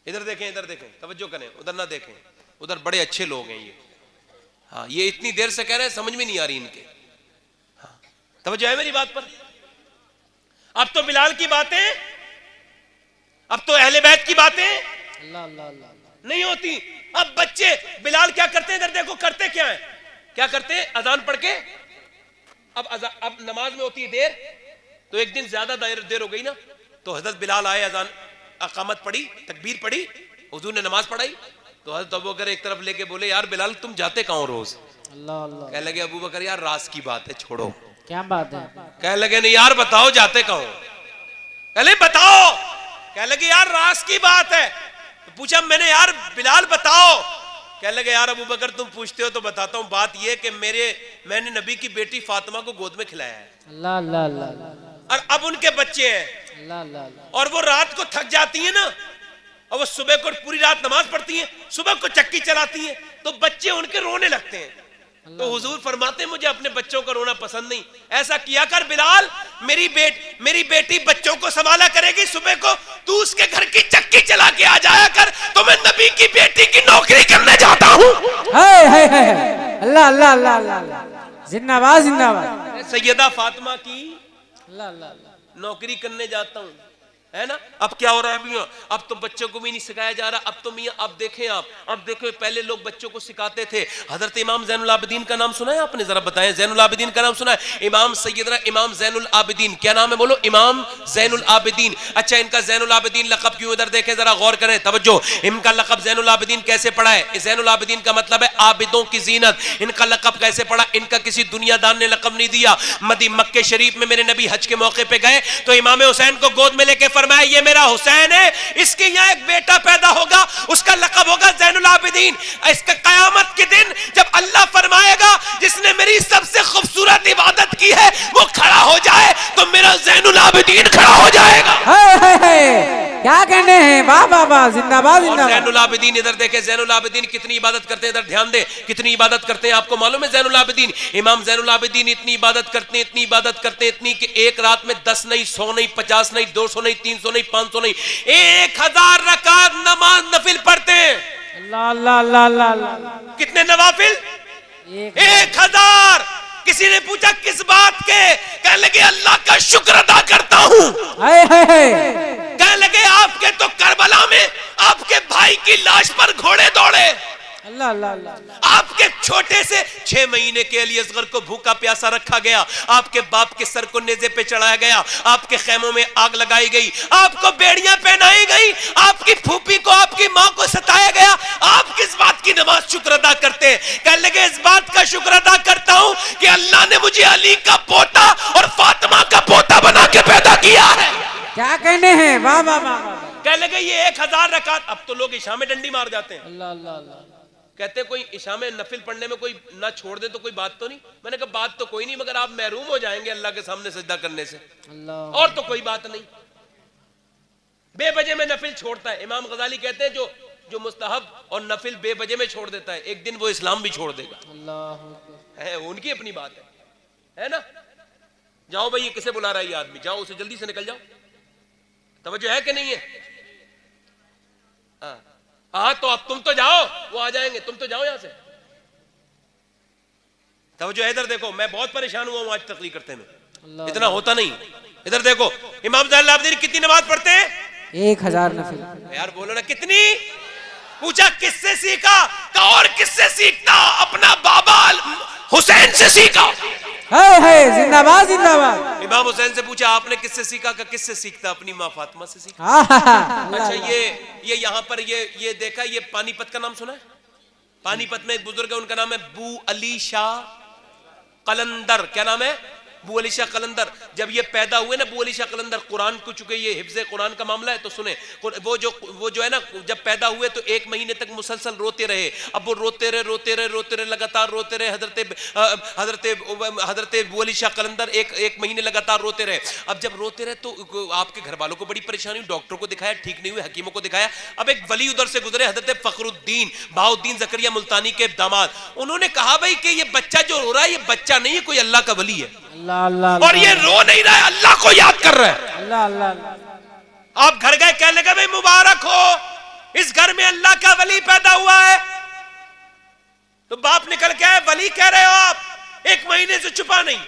S1: इधर देखें, इधर देखें, तवज्जो करें, उधर ना देखें, उधर बड़े अच्छे लोग हैं ये। हाँ, ये इतनी देर से कह रहे हैं समझ में नहीं आ रही इनके। हाँ, तवज्जो है मेरी बात पर? अब तो बिलाल की बातें, अब तो अहले बैत की बातें
S2: अल्लाह अल्लाह अल्लाह
S1: नहीं होती। अब बच्चे बिलाल क्या करते हैं, इधर देखो करते क्या है, क्या करते हैं? अजान पढ़ के अब नमाज में होती है देर, तो एक दिन ज्यादा देर हो गई ना, तो हजरत बिलाल आए, अजान अकामत पढ़ी, तकबीर पढ़ी, हुजूर ने नमाज पढ़ाई, तो हजरत अबू बकर एक तरफ लेके बोले यार बिलाल तुम जाते कहां हो रोज?
S2: अल्लाह अल्लाह।
S1: कह लगे अबू बकर यार राज की बात है छोड़ो।
S2: क्या बात है?
S1: कह लगे नहीं यार बताओ जाते कहां हो? कहले बताओ। कह लगे यार राज की बात है। तो पूछा मैंने यार बिलाल बताओ। कह लगे यार अबू बकर तुम पूछते हो तो बताता हूं, बात यह कि मैंने नबी की बेटी फातिमा को गोद में खिलाया है।
S2: अल्लाह अल्लाह अल्लाह।
S1: और अब उनके बच्चे हैं
S2: अल्लाह अल्लाह अल्लाह।
S1: और वो रात को थक जाती है ना, और वो सुबह को पूरी रात नमाज पढ़ती हैं, सुबह को चक्की चलाती हैं, तो बच्चे उनके रोने लगते हैं। तो हुजूर फरमाते हैं मुझे अपने बच्चों का रोना पसंद नहीं, ऐसा किया कर बिलाल, मेरी बेटी बच्चों को संभाला करेगी, सुबह को तू उसके घर की चक्की चला के आ जाया कर, तो मैं नबी की बेटी की नौकरी करने जाता हूँ।
S2: अल्लाह अल्लाह अल्लाह अल्लाह, जिंदाबाद जिंदाबाद।
S1: सैयदा फातिमा की
S2: अल्लाह अल्लाह अल्लाह।
S1: नौकरी करने जाता हूँ, है ना। अब क्या हो रहा है मियाँ, अब तो बच्चों को भी नहीं सिखाया जा रहा। अब तो मियाँ अब देखें अब देखें, पहले लोग बच्चों को सिखाते थे। हजरत इमाम ज़ैनुल आबिदीन का नाम सुना है आपने? जरा बताएं, ज़ैनुल आबिदीन का नाम सुना है? इमाम सैयदना इमाम ज़ैनुल आबिदीन, क्या नाम है बोलो? इमाम ज़ैनुल आबिदीन। अच्छा, इनका ज़ैनुल आबिदीन लक़ब क्यों? इधर देखें जरा, गौर करें, तवज्जो। इनका लक़ब ज़ैनुल आबिदीन कैसे पड़ा है? ज़ैनुल आबिदीन का मतलब है आबिदों की जीनत। इनका लक़ब कैसे पड़ा? इनका किसी दुनियादार ने लक़ब नहीं दिया। मक्के शरीफ में मेरे नबी हज के मौके पे गए तो इमाम हुसैन को गोद में लेके फरमाया, ये मेरा हुसैन है, इसके यहाँ एक बेटा पैदा होगा, उसका लक़ब होगा ज़ैनुल आबिदीन। इसका क़यामत के दिन जब अल्लाह फरमाएगा जिसने मेरी सबसे खूबसूरत इबादत की है वो खड़ा हो जाए, तो मेरा ज़ैनुल आबिदीन खड़ा हो जाएगा।
S2: क्या कहने हैं, वाह वाह वाह, जिंदाबाद जिंदाबाद।
S1: ज़ैनुल आबिदीन, इधर देखें ज़ैनुल आबिदीन कितनी इबादत करते हैं, इधर ध्यान दें, कितनी इबादत करते हैं। आपको मालूम है ज़ैनुल आबिदीन, इमाम ज़ैनुल आबिदीन इतनी इबादत करते हैं, इतनी इबादत करते हैं, इतनी कि एक रात में 10 नहीं, 100 नहीं, 50 नहीं, 200 नहीं, 300 नहीं, 500 नहीं, 1000 रकात नमाज नफिल पढ़ते हैं।
S2: अल्लाह अल्लाह अल्लाह अल्लाह।
S1: कितने नवाफिल? 1000। किसी ने पूछा किस बात के? कहने लगे अल्लाह का शुक्र अदा करता हूं। कहने लगे आपके तो करबला में आपके भाई की लाश पर घोड़े दौड़े,
S2: अल्लाह अल्लाह अल्लाह।
S1: आपके छोटे से 6 महीने के अली असगर को भूखा प्यासा रखा गया, आपके बाप के सर को नेज़े पे चढ़ाया गया, आपके खैमों में आग लगाई गई, आपको बेड़ियां पहनाई गई, आपकी फूफी को, आपकी मां को सताया गया। आप किस बात की नमाज शुक्र अदा करते हैं? कहने लगे इस बात का शुक्र अदा करता हूं कि अल्लाह ने मुझे अली का पोता और फातिमा का पोता बना के पैदा किया है।
S2: क्या कहने हैं, वाह वाह वाह।
S1: कहने लगे ये 1000 रकात। अब तो लोग इशा में डंडी मार जाते हैं।
S2: अल्लाह अल्लाह अल्लाह।
S1: कहते कोई इशा में नफिल पढ़ने में कोई ना छोड़ दे तो कोई बात तो नहीं। मैंने कहा बात तो कोई नहीं, मगर आप महरूम हो जाएंगे अल्लाह के सामने सजदा करने से,
S2: अल्लाह।
S1: और तो कोई बात नहीं। बेवजह में नफिल छोड़ता है, इमाम गजाली कहते हैं जो मुस्तहब और नफिल बेवजह में छोड़ देता है, एक दिन वो इस्लाम भी छोड़ देगा।
S2: अल्लाह
S1: है, उनकी अपनी बात है ना। जाओ भाई, ये किसे बुला रहा है ये आदमी, जाओ उसे जल्दी से निकल जाओ। तवज्जो है कि नहीं है? हाँ तो अब तुम तो जाओ, वो आ जाएंगे, तुम तो जाओ यहां से। तवज्जो है, इधर देखो, मैं बहुत परेशान हुआ हूं आज तकलीफ करते में, इतना होता नहीं। इधर देखो, इमाम ज़ैनुल आबिदीन कितनी नमाज पढ़ते हैं?
S2: 1000 नफिल।
S1: यार बोलो ना कितनी? पूछा किससे सीखा? और किससे सीखता? अपना बाबा हुसैन से सीखा।
S2: जिंदाबाद जिंदाबाद।
S1: इमाम हुसैन से पूछा आपने किससे सीखा? का किससे सीखता? अपनी माँ फातिमा से सीखा। अच्छा, ये यहाँ पर ये देखा, ये पानीपत का नाम सुना है? पानीपत में एक बुजुर्ग है, उनका नाम है बू अली शाह कलंदर। क्या नाम है? बू अली शाह कलंदर। जब ये पैदा हुए ना बू अली शाह कलंदर, कुरान को चुके, ये हिफ्ज़े कुरान का मामला है तो सुने। वो जो है ना, जब पैदा हुए तो 1 महीने तक मुसलसल रोते रहे। अब वो रोते रहे लगातार रोते रहे। हजरत बू अली शाह कलंदर एक महीने लगातार रोते रहे। अब जब रोते रहे तो आपके घर वालों को बड़ी परेशानी हुई, डॉक्टर को दिखाया, ठीक नहीं हुए, हकीमों को दिखाया। अब एक वली उधर से गुजरे, हजरत फखरुद्दीन बहाउद्दीन ज़करिया मुल्तानी के दामाद। उन्होंने कहा भाई कि ये बच्चा जो रो रहा है, ये बच्चा नहीं है, कोई अल्लाह का वली है।
S2: अल्लाह अल्लाह।
S1: और ये रो नहीं रहा है, अल्लाह को याद कर रहा है।
S2: अल्लाह अल्लाह।
S1: आप घर गए, कहने लगे भाई मुबारक हो, इस घर में अल्लाह का वली पैदा हुआ है। तो बाप निकल के आए, वली कह रहे हो आप? 1 महीने से छुपा नहीं,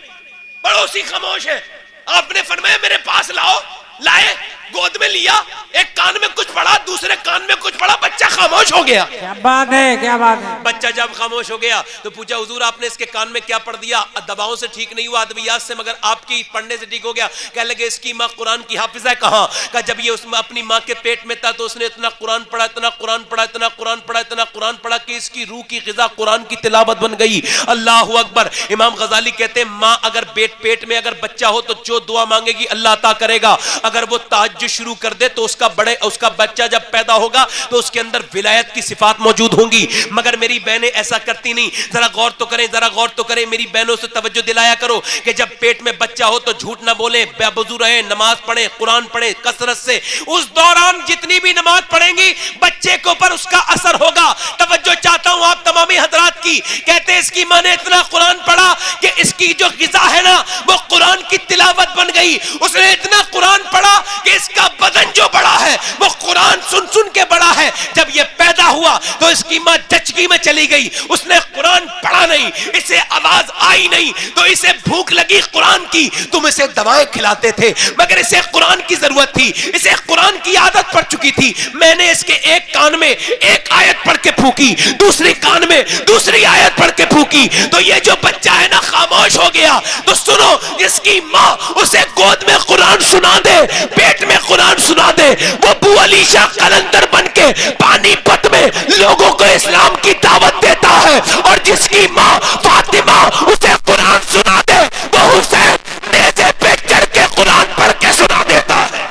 S1: पड़ोसी खामोश है। आपने फरमाया मेरे पास लाओ, लाए, गोद में लिया, एक कान में कुछ पढ़ा, दूसरे कान में कुछ पढ़ा, बच्चा खामोश हो गया।
S2: क्या बात है, क्या बात है।
S1: बच्चा जब खामोश हो गया तो पूछा हुजूर आपने इसके कान में क्या पढ़ दिया? दवाओं से ठीक नहीं हुआ, अद्वियात से, मगर आपकी पढ़ने से ठीक हो गया। कहने लगे इसकी माँ कुरान की हाफिज़ा है। कहाँ? कहा जब ये उसमें अपनी माँ के पेट में था तो उसने इतना कुरान पढ़ा, इतना कुरान पढ़ा, इतना कुरान पढ़ा, इतना कुरान पढ़ा कि इसकी रूह की ग़िज़ा कुरान की तिलावत बन गई। अल्लाहु अकबर। इमाम गजाली कहते हैं माँ अगर पेट में अगर बच्चा हो तो जो दुआ मांगेगी अल्लाह अता करेगा। अगर वो जो शुरू कर दे तो उसका बच्चा जब पैदा होगा तो उसके अंदर विलायत की सिफात मौजूद होंगी। मगर मेरी बहनें ऐसा करती नहीं। जरा गौर तो करें, जरा गौर तो करें, मेरी बहनों से तवज्जो दिलाया करो कि जब पेट में बच्चा हो तो झूठ ना बोले, बेवजू रहे, नमाज पढ़े, कुरान पढ़े कसरत से। उस दौरान जितनी भी नमाज पढ़ेंगी बच्चे के ऊपर उसका असर होगा। तवज्जो चाहता हूं आप तमामी हजरात की। कहते हैं इसकी मां ने इतना कुरान पढ़ा कि इसकी जो ग़िज़ा है ना वो कुरान की तिलावत बन गई। उसने इतना कुरान पढ़ा कि इसका बदन जो बड़ा है वो कुरान सुन सुन के बड़ा है। जब ये पैदा हुआ तो इसकी मां जचगी में चली गई, उसने कुरान पढ़ा नहीं, इसे आवाज आई नहीं, तो इसे भूख लगी कुरान की। तुम इसे दवाएं खिलाते थे मगर इसे कुरान की जरूरत थी, इसे कुरान की आदत पड़ चुकी थी। मैंने इसके एक कान में एक आयत पढ़ के फूकी, दूसरी कान में दूसरी आयत पढ़ के फूकी, तो ये जो बच्चा है ना खामोश हो गया। तो सुनो, जिसकी मां उसे गोद में कुरान सुना दे, पेट में कुरान सुना दे, वो बू अली शाह कलंदर बन के पानीपत में लोगों को इस्लाम की दावत देता है। और जिसकी मां फातिमा उसे कुरान सुना दे वो हुसैन नेज़े पे चढ़ के कुरान पढ़ के सुना देता है।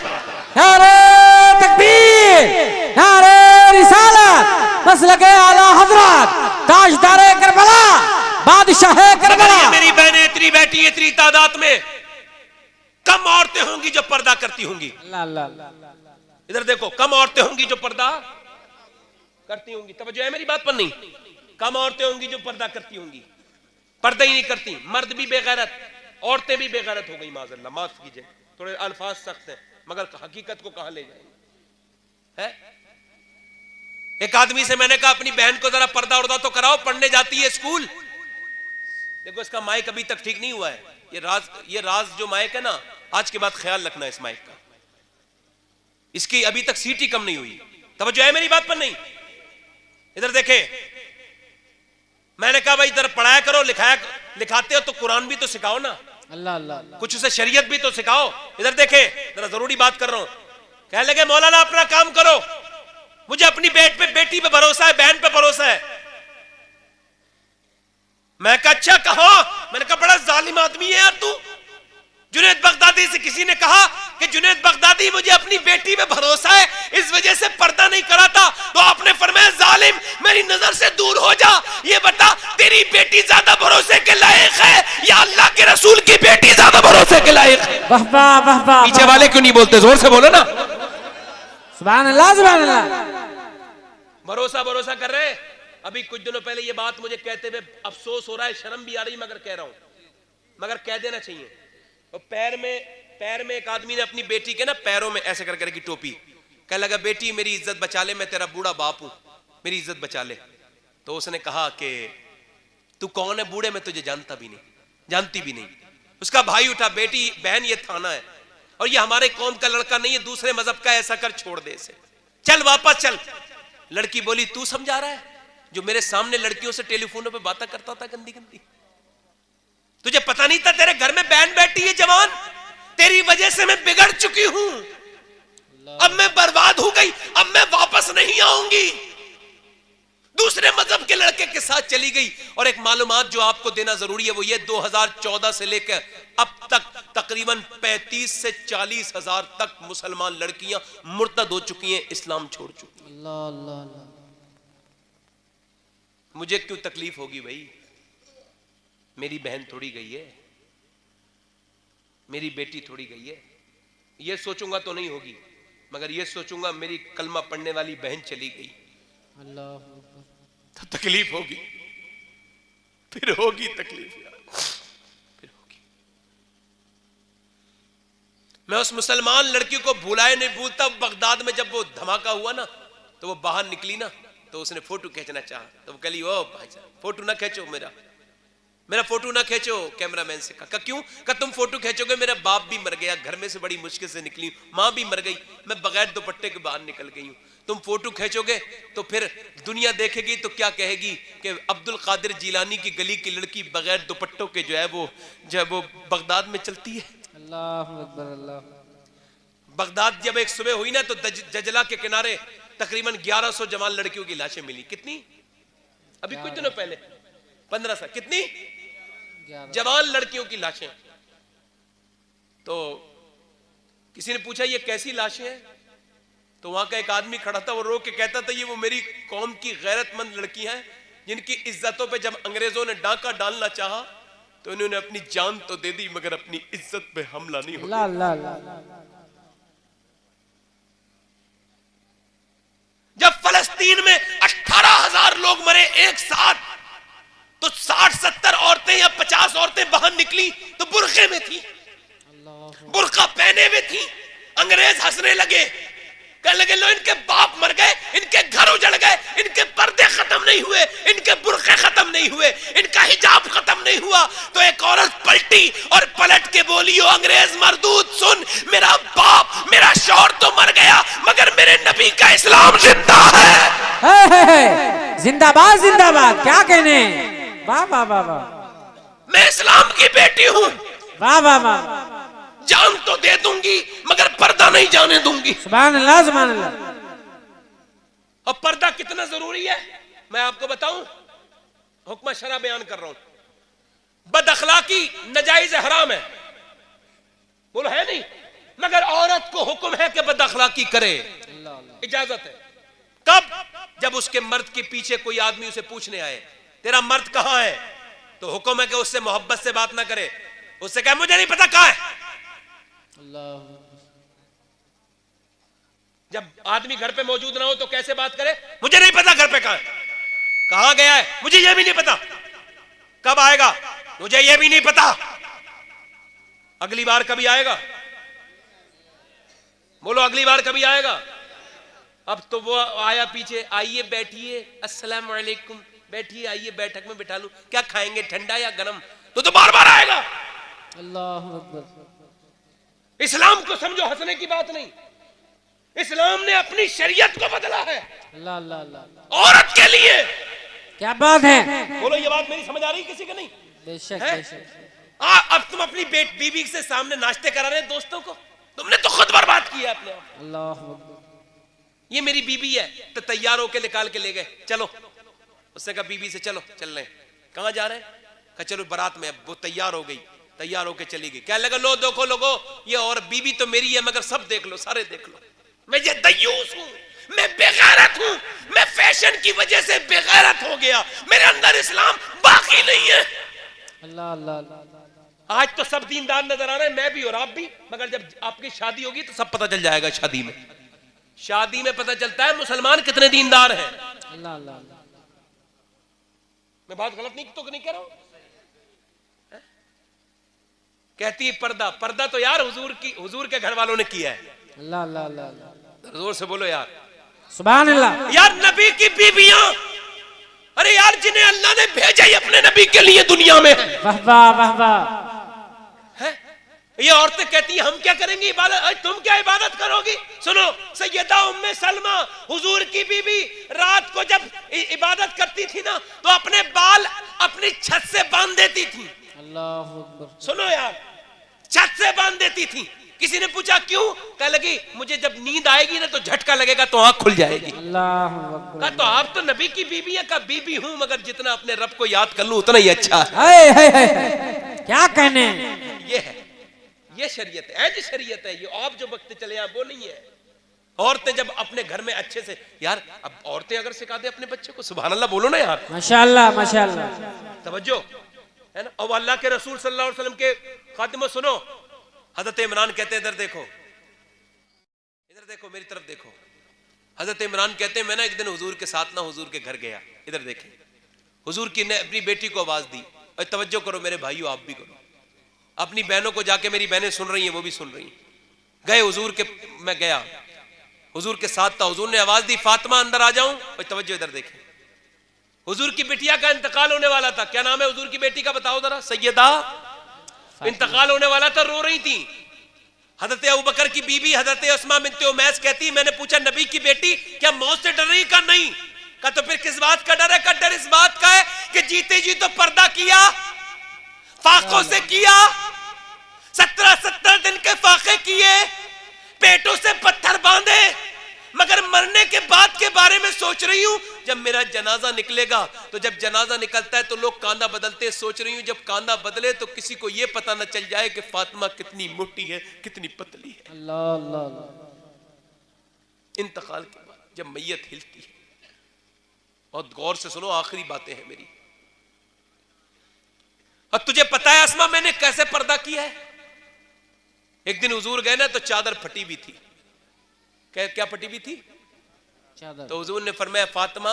S2: नारे तकबीर, नारे रिसालत, मसलके आला हजरत, ताजदारे करबला, बादशाह करबला।
S1: मेरी बहनें इतनी बैठी, इतनी तादाद में कम औरतें होंगी जो पर्दा करती होंगी।
S2: अल्लाह अल्लाह अल्लाह।
S1: इधर देखो, कम औरतें होंगी जो पर्दा करती होंगी। तवज्जो है मेरी बात पर नहीं? कम औरतें होंगी जो पर्दा करती होंगी, पर्दा ही नहीं करती। मर्द भी बेगैरत, औरतें भी बेगैरत हो गई। माज़अल्लाह, माफ कीजिए, थोड़े अल्फाज सख्त हैं मगर हकीकत को कहां ले जाएंगे है? एक आदमी से मैंने कहा अपनी बहन को जरा पर्दा उर्दा तो कराओ, पढ़ने जाती है स्कूल। देखो इसका माइक अभी तक ठीक नहीं हुआ है। ये राज जो माइक है ना, आज के बाद ख्याल रखना इस माइक का, इसकी अभी तक सीट ही कम नहीं हुई। तवज्जो है मेरी बात पर नहीं? इधर देखे, मैंने कहा भाई इधर पढ़ाया करो, लिखाते हो तो कुरान भी तो सिखाओ ना,
S2: अल्लाह अल्लाह,
S1: कुछ उसे शरीयत भी तो सिखाओ। इधर देखे, जरा जरूरी बात कर रहा हूं। कहने लगे मौलाना अपना काम करो, मुझे अपनी बेटी पे भरोसा है, बहन पे भरोसा है। मैं कहा अच्छा कहा? मैंने कहा बड़ा जालिम आदमी है यार तू। जुनैद बगदादी से किसी ने कहा कि जुनैद बगदादी मुझे अपनी बेटी पे भरोसा है इस वजह से पर्दा नहीं कराता, तो आपने फरमाया जालिम मेरी नजर से दूर हो जा, ये बता तेरी बेटी ज्यादा भरोसे के लायक है या अल्लाह के रसूल की बेटी ज्यादा भरोसे के लायक है?
S2: वाह वाह वाह वाह।
S1: पीछे वाले क्यों नहीं बोलते? जोर से बोलो ना।
S2: सुभान अल्लाह, सुभान अल्लाह।
S1: भरोसा कर रहे। अभी कुछ दिनों पहले ये बात मुझे कहते हुए अफसोस हो रहा है, शर्म भी आ रही, मगर कह रहा हूं, मगर कह देना चाहिए। और पैर में एक आदमी ने अपनी बेटी के ना पैरों में ऐसे कर की टोपी, कह लगा बेटी मेरी इज्जत बचा ले, मैं तेरा बूढ़ा बाप हूं, मेरी इज्जत बचा ले। तो उसने कहा कि तू कौन है बूढ़े, मैं तुझे जानती भी नहीं। उसका भाई उठा, बेटी बहन ये थाना है और ये हमारे कौम का लड़का नहीं है, दूसरे मजहब का, ऐसा कर छोड़ दे इसे, चल वापस चल। लड़की बोली तू समझा रहा है जो मेरे सामने लड़कियों से टेलीफोनों पे बातें करता था गंदी गंदी, तुझे पता नहीं था तेरे घर में बहन बैठी है जवान, तेरी वजह से मैं बिगड़ चुकी हूं, अब मैं बर्बाद हो गई, अब मैं वापस नहीं आऊंगी। दूसरे मजहब के लड़के के साथ चली गई। और एक मालूमात जो आपको देना जरूरी है वो ये, 2014 से लेकर अब तक तकरीबन 35 से 40 हजार तक मुसलमान लड़कियां मुर्तद हो चुकी हैं, इस्लाम छोड़ चुकी हैं।
S2: अल्लाह अल्लाह अल्लाह।
S1: मुझे क्यों तकलीफ होगी भाई? मेरी बहन थोड़ी गई है, मेरी बेटी थोड़ी गई है। ये सोचूंगा तो नहीं होगी, मगर ये सोचूंगा मेरी कलमा पढ़ने वाली बहन चली गई,
S2: अल्लाह
S1: तो तकलीफ होगी, फिर होगी तकलीफ यार, फिर होगी। मैं उस मुसलमान लड़की को भुलाए नहीं भूलता। बगदाद में जब वो धमाका हुआ ना तो वो बाहर निकली ना, तो उसने फोटो खींचना चाहा, तो वो कहली ओ भाई साहब फोटो ना खींचो, मेरा फोटो ना खींचो। कैमरामैन से कहा क्यों? कहा तुम फोटो खींचोगे मेरा बाप भी मर गया, घर में से बड़ी मुश्किल से निकली, माँ भी मर गई, मैं बगैर दुपट्टे के बाहर निकल गई हूँ। तुम फोटो खींचोगे तो फिर दुनिया देखेगी तो क्या कहेगी कि अब्दुल कादिर जिलानी की गली की लड़की बगैर दुपट्टों के जो है वो बगदाद में चलती है।
S2: अल्लाह अकबर अल्लाह।
S1: बगदाद जब एक सुबह हुई ना तो जजला के किनारे तकरीबन 1100 जवान लड़कियों की लाशें मिली। कितनी? अभी कुछ दिनों पहले 1500 कितनी जवान लड़कियों की लाशें। तो किसी ने पूछा ये कैसी लाशें हैं, तो वहां का एक आदमी खड़ा था, वो रो के कहता था ये वो मेरी कौम की गैरतमंद लड़कियां हैं जिनकी इज्जतों पे जब अंग्रेजों ने डांका डालना चाहा तो इन्होंने अपनी जान तो दे दी मगर अपनी इज्जत पे हमला नहीं होता।
S2: अल्लाह अल्लाह।
S1: जब फलस्तीन में 18,000 लोग मरे एक साथ, तो 60-70 औरतें या 50 औरतें बाहर निकली तो बुरखे में थी, बुरका पहने में थी। अंग्रेज हंसने लगे, कहने लगे लो इनके बाप मर गए, इनके घर उजड़ गए, इनके पर्दे खत्म नहीं हुए, इनके बुरखे खत्म नहीं हुए, इनका हिजाब खत्म नहीं हुआ। तो एक औरत पलटी और पलट के बोली, ओ अंग्रेज मर्दूद सुन, मेरा बाप मेरा शौहर तो मर गया मगर मेरे नबी का इस्लाम जिंदा है।
S2: जिंदाबाद जिंदाबाद, क्या कहने। वाह वाह वाह वाह।
S1: मैं इस्लाम की बेटी हूं,
S2: वाह वाह वाह।
S1: जान तो दे दूंगी मगर पर्दा नहीं जाने दूंगी।
S2: सुभान अल्लाह सुभान अल्लाह।
S1: और पर्दा कितना जरूरी है मैं आपको बताऊं, हुक्म शरा बयान कर रहा हूं। बदअखलाकी नजायज हराम है, बोलो है नहीं, मगर औरत को हुक्म है कि बदअखलाकी करे, इजाजत है। कब? जब उसके मर्द के पीछे कोई आदमी उसे पूछने आए तेरा मर्द कहां है, तो हुक्म है कि उससे मोहब्बत से बात ना करे, उससे कहे मुझे नहीं पता कहां है। जब आदमी घर पे मौजूद ना हो तो कैसे बात करे, मुझे नहीं पता घर पे कहां है, कहां गया है मुझे यह भी नहीं पता, कब आएगा मुझे यह भी नहीं पता, अगली बार कभी आएगा, बोलो अगली बार कभी आएगा। अब तो वो आया पीछे, आइए बैठिए, अस्सलाम वालेकुम, बैठिए आइए बैठक में बिठा लूं, क्या खाएंगे ठंडा या गरम, तो बार बार आएगा।
S2: अल्लाह अकबर।
S1: इस्लाम को समझो हंसने की बात नहीं, इस्लाम ने अपनी शरीयत को बदला है
S2: अल्लाह अल्लाह अल्लाह।
S1: औरत के लिए।
S2: क्या बात है।
S1: बोलो ये बात मेरी समझ आ रही किसी को नहीं?
S2: बेशक
S1: है?
S2: बेशक।
S1: अब तुम अपनी बीवी से सामने नाश्ते करा रहे दोस्तों को, तुमने तो खुद बर्बाद किया अपने आप।
S2: अल्लाह अकबर।
S1: ये मेरी बीवी है, तो तैयार होके निकाल के ले गए, चलो, उससे कहा बीवी से चलो चल रहे, कहां जा रहे हैं, कहा चलो बारात में। वो तैयार हो गई, तैयार होके चली गई, क्या लगा लो देखो लोगो ये और बीवी तो मेरी है मगर सब देख लो, सारे देख लो, मैं ये दयूस हूं, मैं बेगैरत हूं, मैं फैशन की वजह से बेगैरत हो गया, मेरे अंदर इस्लाम बाकी नहीं है।
S2: अल्लाह अल्लाह अल्लाह।
S1: आज तो सब दीनदार नजर आ रहे हैं, मैं भी और आप भी, मगर जब आपकी शादी होगी तो सब पता चल जाएगा। शादी में, शादी में पता चलता है मुसलमान कितने दीनदार हैं।
S2: अल्लाह अल्लाह अल्लाह।
S1: मैं बात गलत नहीं तो नहीं कह रहा हूं। कहती है पर्दा, पर्दा तो यार हुजूर के घर वालों ने किया है।
S2: अल्लाह अल्लाह अल्लाह।
S1: जोर से बोलो यार
S2: सुभान अल्लाह।
S1: यार नबी की बीबियां, अरे यार जिन्हें अल्लाह ने भेजा ही अपने नबी के लिए दुनिया में,
S2: वाह वाह वाह वाह।
S1: है ये औरतें कहती हैं हम क्या करेंगी इबादत, तुम क्या इबादत करोगी। सुनो, सैयदा उम्मे सलमा हुजूर की बीबी रात को जब इबादत करती थी ना तो अपने बाल अपनी छत से बांध देती थी।
S2: अल्लाह अकबर।
S1: सुनो यार, छत से बांध देती थी। किसी ने पूछा क्यों, कह लगी मुझे जब नींद आएगी ना तो झटका लगेगा तो आंख खुल जाएगी।
S2: अल्लाह अकबर।
S1: कहा तो आप तो नबी की बीबी है, का बीबी हूं मगर जितना अपने रब को याद कर लूं उतना ही अच्छा है।
S2: हाय हाय हाय, क्या कहने।
S1: ये है, ये शरीयत है, ऐसी शरीयत है। ये आप जो वक्त चले आप वो नहीं है। औरतें जब अपने घर में अच्छे से, यार अब औरतें अगर सिखा दे अपने बच्चे को, सुभान अल्लाह बोलो ना यार,
S2: माशाअल्लाह माशाअल्लाह।
S1: तवज्जो है ना। और अल्लाह के रसूल सल्लल्लाहु अलैहि वसल्लम के खातिमो सुनो, हजरत इमरान कहते इधर देखो, इधर देखो, मेरी तरफ देखो। हजरत इमरान कहते हैं मैं ना एक दिन हुजूर के साथ ना हुजूर के घर गया, इधर देखें, हुजूर की ने अपनी बेटी को आवाज दी, और तवज्जो करो मेरे भाइयों आप भी करो, अपनी बहनों को जाके, मेरी बहनें सुन रही हैं वो भी सुन रही हैं, गए हुजूर के, मैं गया हुजूर के साथ था, हुजूर ने आवाज दी फातिमा अंदर आ जाऊं, और तवज्जो इधर देखें, हुजूर की बिटिया का इंतकाल होने वाला था। क्या नाम है हुजूर की बेटी का बताओ जरा, सैयदा, इंतकाल होने वाला था, रो रही थी। हजरत अबू बकर की बीबी हजरत उस्मा बिन्त उमैस कहती, मैंने पूछा नबी की बेटी क्या मौत से डर रही, का नहीं, का तो फिर किस बात का डर है, का डर इस बात का है कि जीते जी तो पर्दा किया, फाकों से किया, 17 दिन के फाके किए, पेटों से पत्थर बांधे, मगर मरने के बाद के बारे में सोच रही हूं जब मेरा जनाजा निकलेगा, तो जब जनाजा निकलता है तो लोग कांधा बदलते हैं, सोच रही हूं जब कांधा बदले तो किसी को यह पता न चल जाए कि फातिमा कितनी मोटी है कितनी पतली है।
S2: अल्लाह अल्लाह अल्लाह।
S1: इंतकाल के बाद जब मैयत हिलती है, और गौर से सुनो आखिरी बातें हैं मेरी। और तुझे पता है अस्मा मैंने कैसे पर्दा किया है? एक दिन हुजूर गए ना तो चादर फटी भी थी। क्या फटी भी थी?
S2: चादर।
S1: तो हुजूर ने फरमाया फातिमा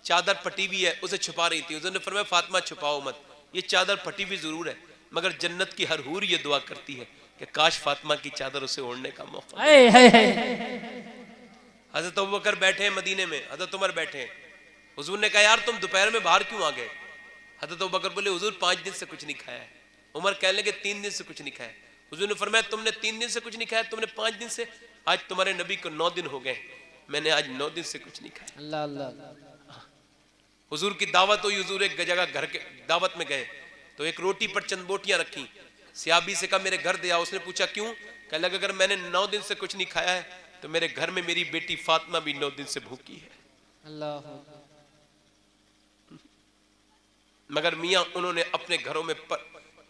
S1: चादर फटी भी है, उसे छुपा रही थी। हुजूर ने फरमाया फातिमा छुपाओ मत, ये चादर फटी भी जरूर है मगर जन्नत की हर हूर ये दुआ करती है कि काश फातिमा की चादर उसे ओढ़ने का मौका। हजरत अबू बकर बैठे हैं मदीने में, हजरत उमर बैठे हैं। हुजूर ने कहा यार तुम दोपहर में बाहर क्यों आ गए? हजरत अबू बकर बोले हुजूर 5 दिन से कुछ नहीं खाया है। उमर कहने लगे 3 दिन से कुछ नहीं खाया। हुजूर ने फरमाया तुमने 3 दिन से कुछ नहीं खाया, तुमने 5 दिन से? आज तुम्हारे नबी को 9 दिन हो गए, मैंने आज 9 दिन से कुछ नहीं खाया।
S2: अल्लाह अल्लाह।
S1: हुजूर की दावत हुई, हुजूर एक जगह घर के दावत में गए तो एक रोटी पर चंद बोटियां रखी। सियाबी से कहा मेरे घर दे आओ। उसने पूछा क्यों? कहने लगा अगर मैंने 9 दिन से कुछ नहीं खाया है तो मेरे घर में मेरी बेटी फातिमा भी 9 दिन से भूखी है।
S2: अल्लाह।
S1: मगर मियां उन्होंने अपने घरों में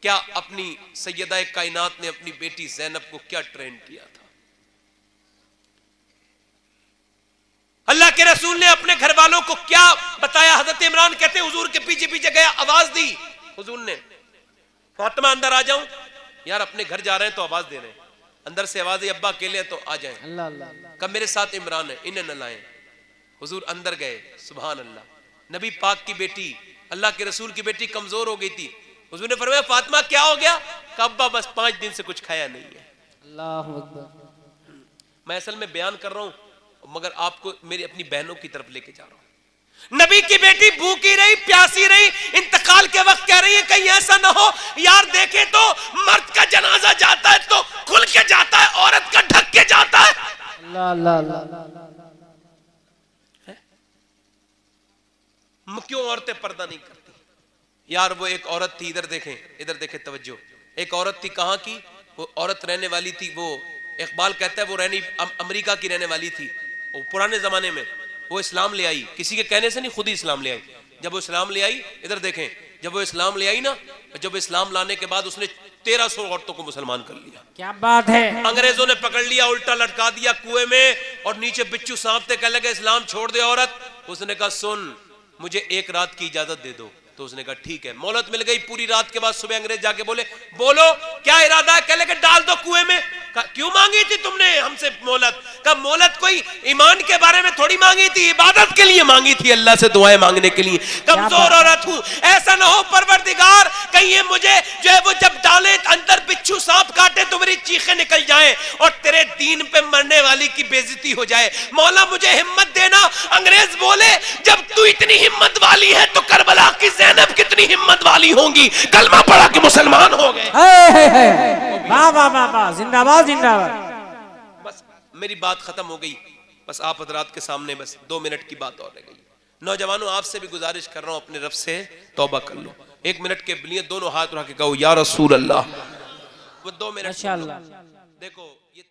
S1: क्या अपनी सैयदा कायनात ने अपनी बेटी ज़ैनब को क्या ट्रेन किया था। अल्लाह के रसूल ने अपने घर वालों को क्या बताया। हजरत इमरान कहते हुजूर के पीछे पीछे गया, आवाज दी हुजूर ने फातिमा अंदर आ जाऊं। यार अपने घर जा रहे हैं तो आवाज दे रहे हैं, अंदर से आवाज है अब्बा अकेले हैं तो आ जाएं।
S2: अल्लाह अल्लाह।
S1: कब मेरे साथ इमरान है इन्हें न लाएं। हुजूर अंदर गए, सुभान अल्लाह। नबी पाक की बेटी अल्लाह के रसूल की बेटी कमजोर हो गई थी। हुजूर ने फरमाया फातिमा क्या हो गया? अब्बा बस 5 दिन से कुछ खाया नहीं है।
S2: अल्लाह अकबर।
S1: मैं असल में बयान कर रहा हूं मगर आपको मेरी अपनी बहनों की तरफ लेके जा रहा हूं। नबी की बेटी भूखी रही प्यासी रही, इंतकाल के वक्त कह रही है कहीं ऐसा ना हो यार देखे तो मर्द का जनाजा जाता है तो खुल के जाता है, औरत का ढक के जाता है।
S2: अल्लाह अल्लाह अल्लाह।
S1: क्यों औरतें पर्दा नहीं करती? यार वो एक औरत थी, इधर देखें तवज्जो। एक औरत थी, कहां की? वो औरत रहने वाली थी, वो इकबाल कहता है वो अमेरिका की रहने वाली थी। वो पुराने जमाने में वो इस्लाम ले आई, किसी के कहने से नहीं, खुद ही इस्लाम ले आई। जब वो इस्लाम ले आई, इधर देखें, जब वो इस्लाम ले आई ना, जब इस्लाम लाने के बाद उसने 1300 औरतों को मुसलमान कर लिया।
S2: क्या बात है।
S1: अंग्रेजों ने पकड़ लिया, उल्टा लटका दिया कुएं में और नीचे बिच्छू सांपते, कहने लगे इस्लाम छोड़ दे औरत। उसने कहा सुन मुझे 1 रात की इजाजत दे दो। तो उसने कहा ठीक है। मोहलत मिल गई पूरी रात के बाद सुबह अंग्रेज जाके बोले बोलो क्या इरादा है? कहने लगे डाल दो कुएं में। क्यों मांगी थी तुमने हमसे मोहलत? कहा मोहलत कोई ईमान के बारे में थोड़ी मांगी थी, इबादत के लिए मांगी थी, अल्लाह से दुआएं मांगने के लिए। कमजोर औरत हूं, ऐसा ना हो परवरदिगार कहीं ये मुझे जो है वो जब डाले अंदर बिच्छू सांप काटे तो मेरी चीखें निकल जाएं और तेरे दीन पे मरने वाली की बेइज्जती हो जाए। मौला मुझे हिम्मत देना। अंग्रेज बोले जब तू इतनी हिम्मत वाली है तो करबला की ज़ैनब कितनी हिम्मत वाली होंगी, कलमा पढ़ा के मुसलमान हो गए।
S2: वाह वाह वाह वाह, जिंदाबाद जिंदाबाद।
S1: बस मेरी बात खत्म हो गई। बस आप हजरात के सामने बस 2 मिनट की बात और रह गई। नौजवानों आपसे भी गुजारिश कर रहा हूं अपने रब से तौबा कर लो। 1 मिनट के लिए दोनों हाथ उठा के कहो या रसूल अल्लाह। वो 2 मिनट
S2: माशाअल्लाह।
S1: देखो ये